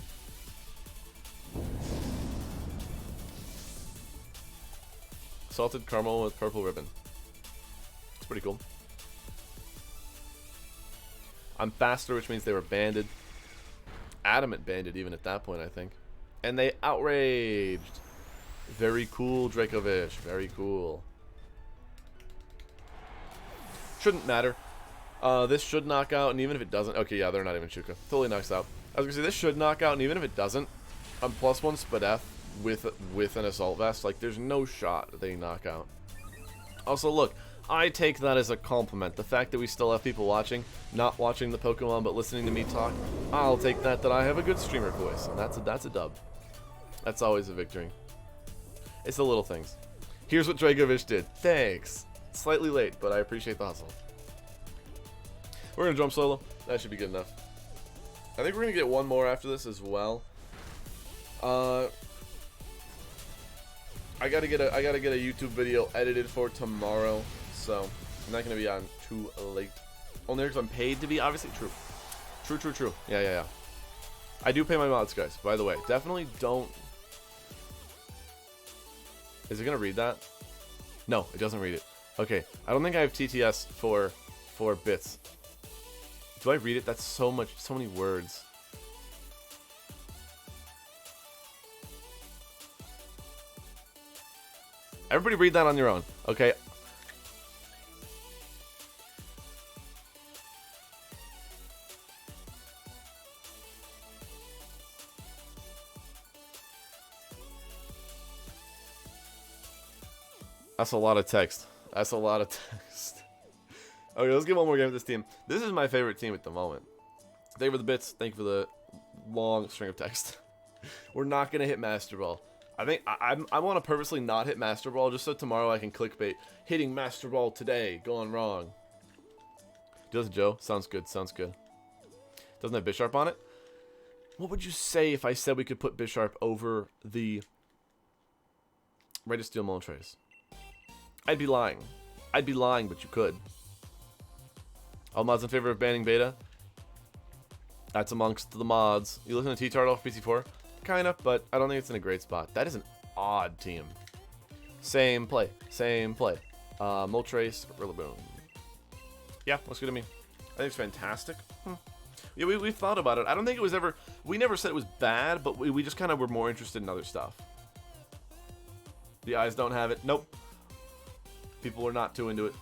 Salted caramel with purple ribbon. It's pretty cool. I'm faster, which means they were banded. Adamant banded even at that point, I think. And they outraged. Very cool, Dracovish. Very cool. Shouldn't matter. This should knock out, and even if it doesn't... Okay, yeah, they're not even Shuka. Totally knocks out. I was going to say, this should knock out, and even if it doesn't, I'm +1 Spadef with an Assault Vest. Like, there's no shot that they knock out. Also, look, I take that as a compliment. The fact that we still have people watching, not watching the Pokemon but listening to me talk, I'll take that I have a good streamer voice, and that's a dub. That's always a victory. It's the little things. Here's what Dragovich did. Thanks. Slightly late, but I appreciate the hustle. We're gonna jump solo. That should be good enough. I think we're gonna get one more after this as well. I gotta get a YouTube video edited for tomorrow, so I'm not gonna be on too late. Only because I'm paid to be, obviously. True. Yeah. I do pay my mods, guys. By the way, definitely don't. Is it gonna read that? No, it doesn't read it. Okay, I don't think I have TTS for bits. Do I read it? That's so many words. Everybody read that on your own, okay? That's a lot of text. That's a lot of text. Okay, let's get one more game with this team. This is my favorite team at the moment. Thank you for the bits. Thank you for the long string of text. We're not going to hit Master Ball. I think I want to purposely not hit Master Ball just so tomorrow I can clickbait. Hitting Master Ball today. Going wrong. Does Joe? Sounds good. Sounds good. Doesn't have Bisharp on it? What would you say if I said we could put Bisharp over the Red to Steel Moltres? I'd be lying. I'd be lying, but you could. All mods in favor of banning beta? That's amongst the mods. You listen to T-Turtle off PC4? Kinda, but I don't think it's in a great spot. That is an odd team. Same play. Moltres, Rillaboom. Yeah, looks good to me. I think it's fantastic. Yeah, we've thought about it. I don't think it was ever... We never said it was bad, but we just kind of were more interested in other stuff. The eyes don't have it. Nope. People are not too into it.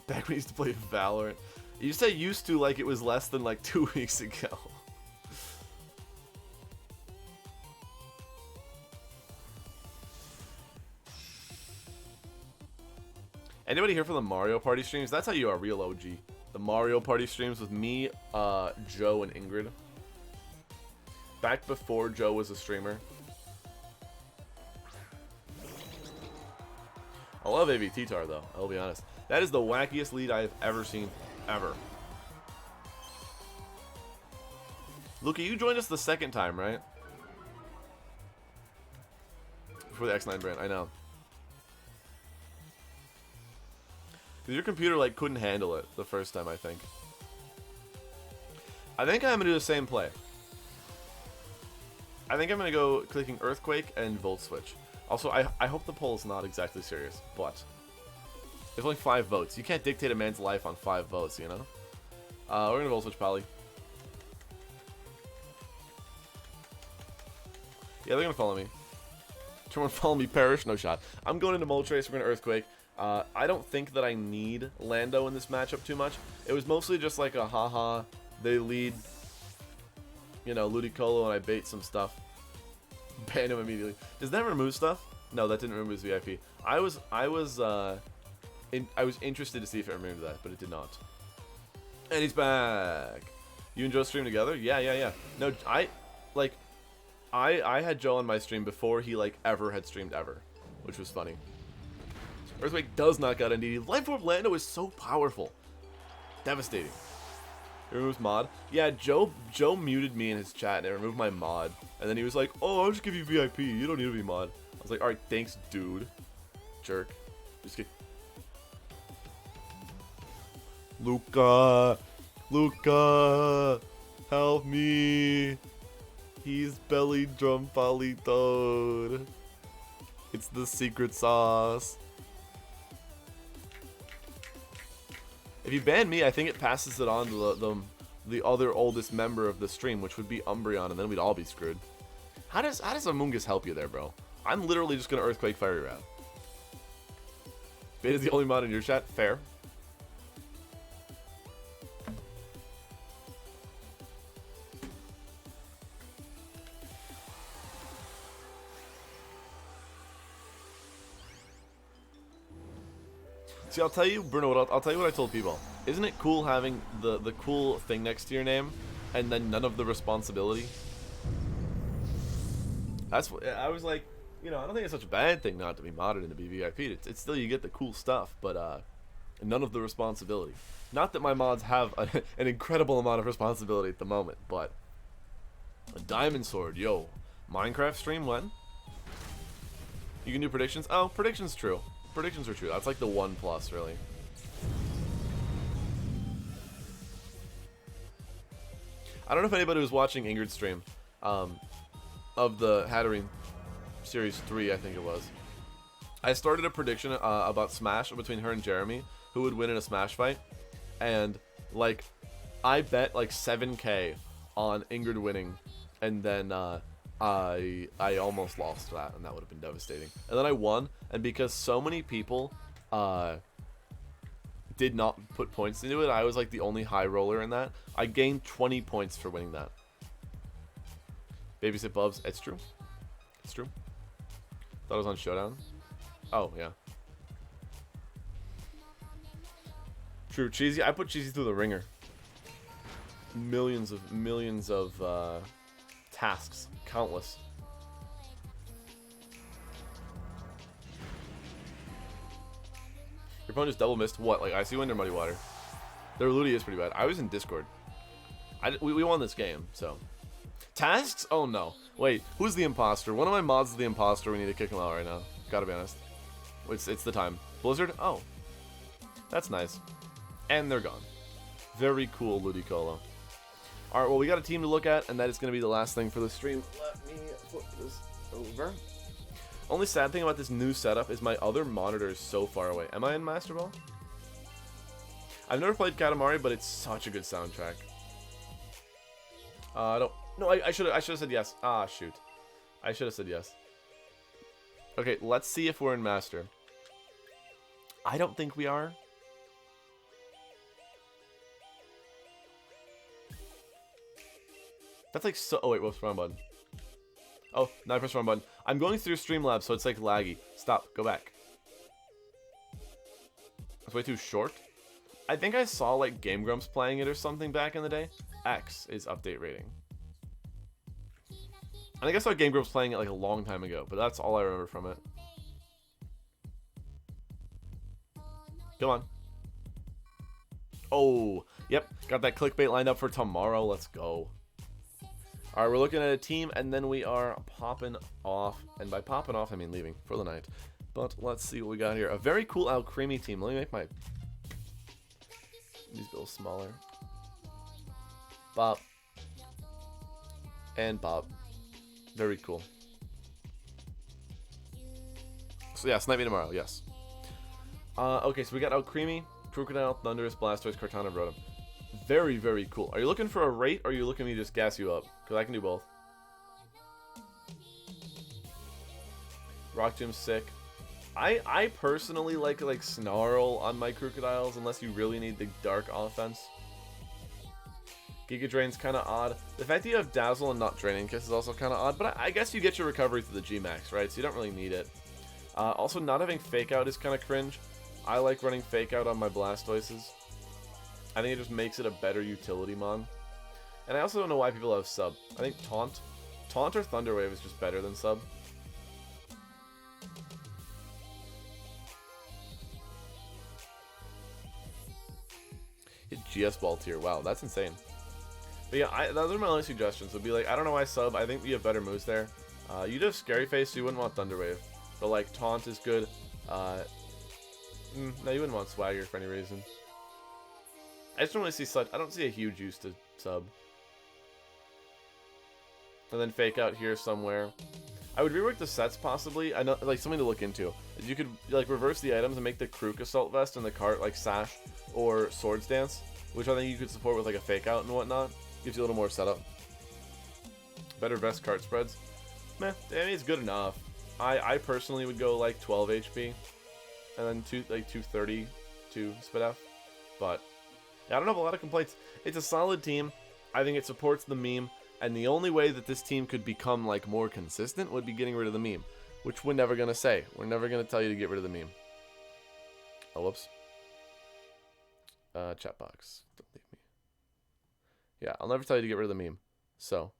Back when we used to play Valorant. You say used to like it was less than like 2 weeks ago. Anybody here for the Mario Party streams? That's how you are real OG. The Mario Party streams with me, Joe, and Ingrid. Back before Joe was a streamer. I love AVT-Tar though, I'll be honest. That is the wackiest lead I have ever seen, ever. Luca, you joined us the second time, right? Before the X9 brand, I know. Because your computer, like, couldn't handle it the first time, I think. I think I'm going to do the same play. I think I'm going to go clicking Earthquake and Volt Switch. Also, I hope the poll is not exactly serious, but... There's only 5 votes. You can't dictate a man's life on 5 votes, you know? We're going to Volt Switch Poly. Yeah, they're going to follow me. Someone follow me, perish? No shot. I'm going into Moltres, we're going to Earthquake. I don't think that I need Lando in this matchup too much. It was mostly just like a haha, they lead, you know, Ludicolo, and I bait some stuff. Ban him immediately. Does that remove stuff? No, that didn't remove his VIP. I was interested to see if it removed that, but it did not. And he's back. You and Joe stream together? Yeah. No, I had Joe on my stream before he like ever had streamed ever, which was funny. Earthquake does knock out NDD. Life Orb Lando is so powerful. Devastating. It removes mod. Yeah, Joe muted me in his chat and it removed my mod. And then he was like, oh, I'll just give you VIP. You don't need to be mod. I was like, alright, thanks, dude. Jerk. Just kidding. Luca! Help me! He's belly drum Politoad. It's the secret sauce. If you ban me, I think it passes it on to the other oldest member of the stream, which would be Umbreon, and then we'd all be screwed. How does Amoongus help you there, bro? I'm literally just gonna Earthquake Fiery Route. Beta's the only mod in your chat? Fair. See, I'll tell you, Bruno, I'll tell you what I told people. Isn't it cool having the cool thing next to your name, and then none of the responsibility? That's what I was like. You know, I don't think it's such a bad thing not to be modded and to be VIP'd. It's still, you get the cool stuff, but none of the responsibility. Not that my mods have an incredible amount of responsibility at the moment, but a diamond sword, yo. Minecraft stream when? You can do predictions? Oh, predictions true. Predictions are true. That's like the 1+, really. I don't know if anybody was watching Ingrid's stream of the Hatterene Series 3, I think it was. I started a prediction about Smash between her and Jeremy, who would win in a Smash fight. And, like, I bet, like, 7K on Ingrid winning. And then, I almost lost that, and that would have been devastating. And then I won, and because so many people did not put points into it, I was like the only high roller in that. I gained 20 points for winning that. Babysit Bubs, it's true. It's true. Thought it was on Showdown. Oh, yeah. True, Cheesy. I put Cheesy through the ringer. Millions of tasks. Countless. Your opponent just double missed what? Like Icy Wind or Muddy Water? Their Ludi is pretty bad. I was in Discord. We won this game, so. Tasks? Oh no. Wait, who's the imposter? One of my mods is the imposter. We need to kick him out right now. Gotta be honest. It's the time. Blizzard? Oh. That's nice. And they're gone. Very cool, Ludicolo. Alright, well, we got a team to look at, and that is going to be the last thing for the stream. Let me flip this over. Only sad thing about this new setup is my other monitor is so far away. Am I in Master Ball? I've never played Katamari, but it's such a good soundtrack. I don't... No, I should have said yes. Ah, shoot. I should have said yes. Okay, let's see if we're in Master. I don't think we are. That's like so... Oh, wait, whoops, wrong button. Oh, now I pressed the wrong button. I'm going through Streamlabs, so it's like laggy. Stop. Go back. That's way too short. I think I saw like Game Grumps playing it or something back in the day. X is update rating. I think I saw Game Grumps playing it like a long time ago, but that's all I remember from it. Come on. Oh, yep. Got that clickbait lined up for tomorrow. Let's go. Alright, we're looking at a team, and then we are popping off. And by popping off, I mean leaving for the night. But let's see what we got here. A very cool Alcremie team. Let me make my... these a little smaller. Bop. And Bop. Very cool. So yeah, Snipe Me tomorrow, yes. Okay, so we got Alcremie, Crocodile, Thunderous, Blastoise, Kartana, Rotom. Very, very cool. Are you looking for a rate, or are you looking to just gas you up? Because I can do both. Rock Gym's sick. I personally like Snarl on my Crocodiles, unless you really need the dark offense. Giga Drain's kind of odd. The fact that you have Dazzle and not Draining Kiss is also kind of odd, but I guess you get your recovery through the G-Max, right? So you don't really need it. Also, not having Fake Out is kind of cringe. I like running Fake Out on my Blastoises. I think it just makes it a better utility mon. And I also don't know why people have Sub. I think Taunt or Thunder Wave is just better than Sub. Hit GS Ball tier. Wow, that's insane. But yeah, those are my only suggestions. Would be like, I don't know why Sub. I think we have better moves there. You'd have Scary Face, so you wouldn't want Thunder Wave. But like, Taunt is good. No, you wouldn't want Swagger for any reason. I just don't really see such... I don't see a huge use to Sub. And then Fake Out here somewhere. I would rework the sets possibly. I know, like, something to look into. You could like reverse the items and make the Krook Assault Vest and the cart like Sash or Swords Dance, which I think you could support with like a Fake Out and whatnot. Gives you a little more setup. Better vest cart spreads. Meh, I mean, it's good enough. I personally would go like 12 HP and then 230 to Spit F. But yeah, I don't have a lot of complaints. It's a solid team. I think it supports the meme. And the only way that this team could become like more consistent would be getting rid of the meme, which we're never going to say. We're never going to tell you to get rid of the meme. Oh, whoops. Chat box. Don't leave me. Yeah, I'll never tell you to get rid of the meme. So,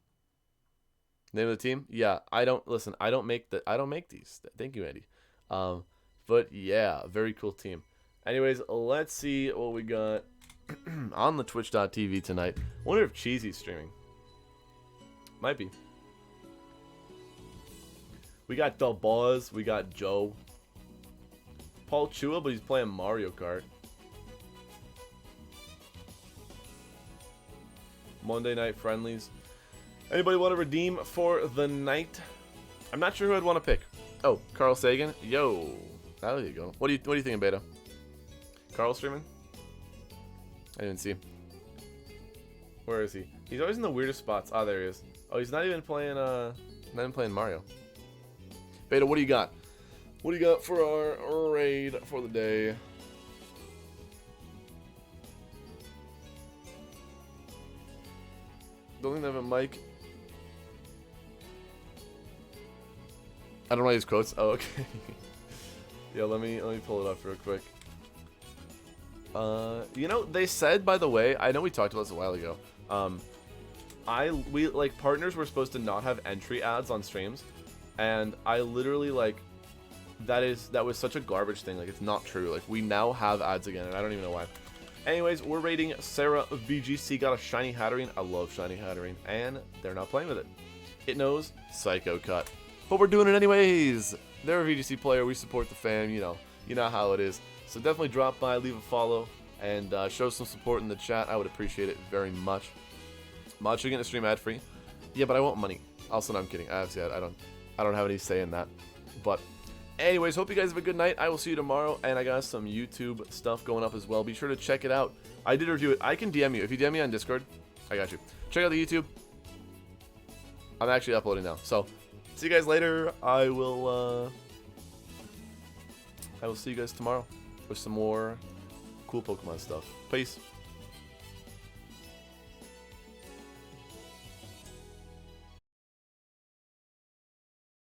name of the team? Yeah, I don't listen. I don't make these. Thank you, Andy. But yeah, very cool team. Anyways, let's see what we got on the Twitch.tv tonight. Wonder if Cheesy's streaming. Might be. We got the Buzz. We got Joe. Paul Chua, but he's playing Mario Kart. Monday night friendlies. Anybody want to redeem for the night? I'm not sure who I'd want to pick. Oh, Carl Sagan. Yo, there you go. What do you think, Beta? Carl streaming? I didn't see him. Where is he? He's always in the weirdest spots. Ah, there he is. Oh, he's not even playing. Mario. Beta, what do you got? What do you got for our raid for the day? Don't think they have a mic. I don't know his quotes. Oh, okay. Yeah, let me pull it up real quick. You know, they said, by the way, I know we talked about this a while ago. We like partners were supposed to not have entry ads on streams, and I literally like that was such a garbage thing. Like, it's not true. Like, we now have ads again, and I don't even know why. Anyways, we're rating Sarah VGC. Got a shiny Hatterene. I love shiny Hatterene, and they're not playing with it. It knows Psycho Cut, but we're doing it anyways. They're a VGC player. We support the fam. You know how it is. So definitely drop by, leave a follow, and show some support in the chat. I would appreciate it very much. Mod should get a stream ad free. Yeah, but I want money. Also, no, I'm kidding. I don't have any say in that. But anyways, hope you guys have a good night. I will see you tomorrow, and I got some YouTube stuff going up as well. Be sure to check it out. I did review it. I can DM you. If you DM me on Discord, I got you. Check out the YouTube. I'm actually uploading now. So, see you guys later. I will see you guys tomorrow with some more cool Pokemon stuff. Peace.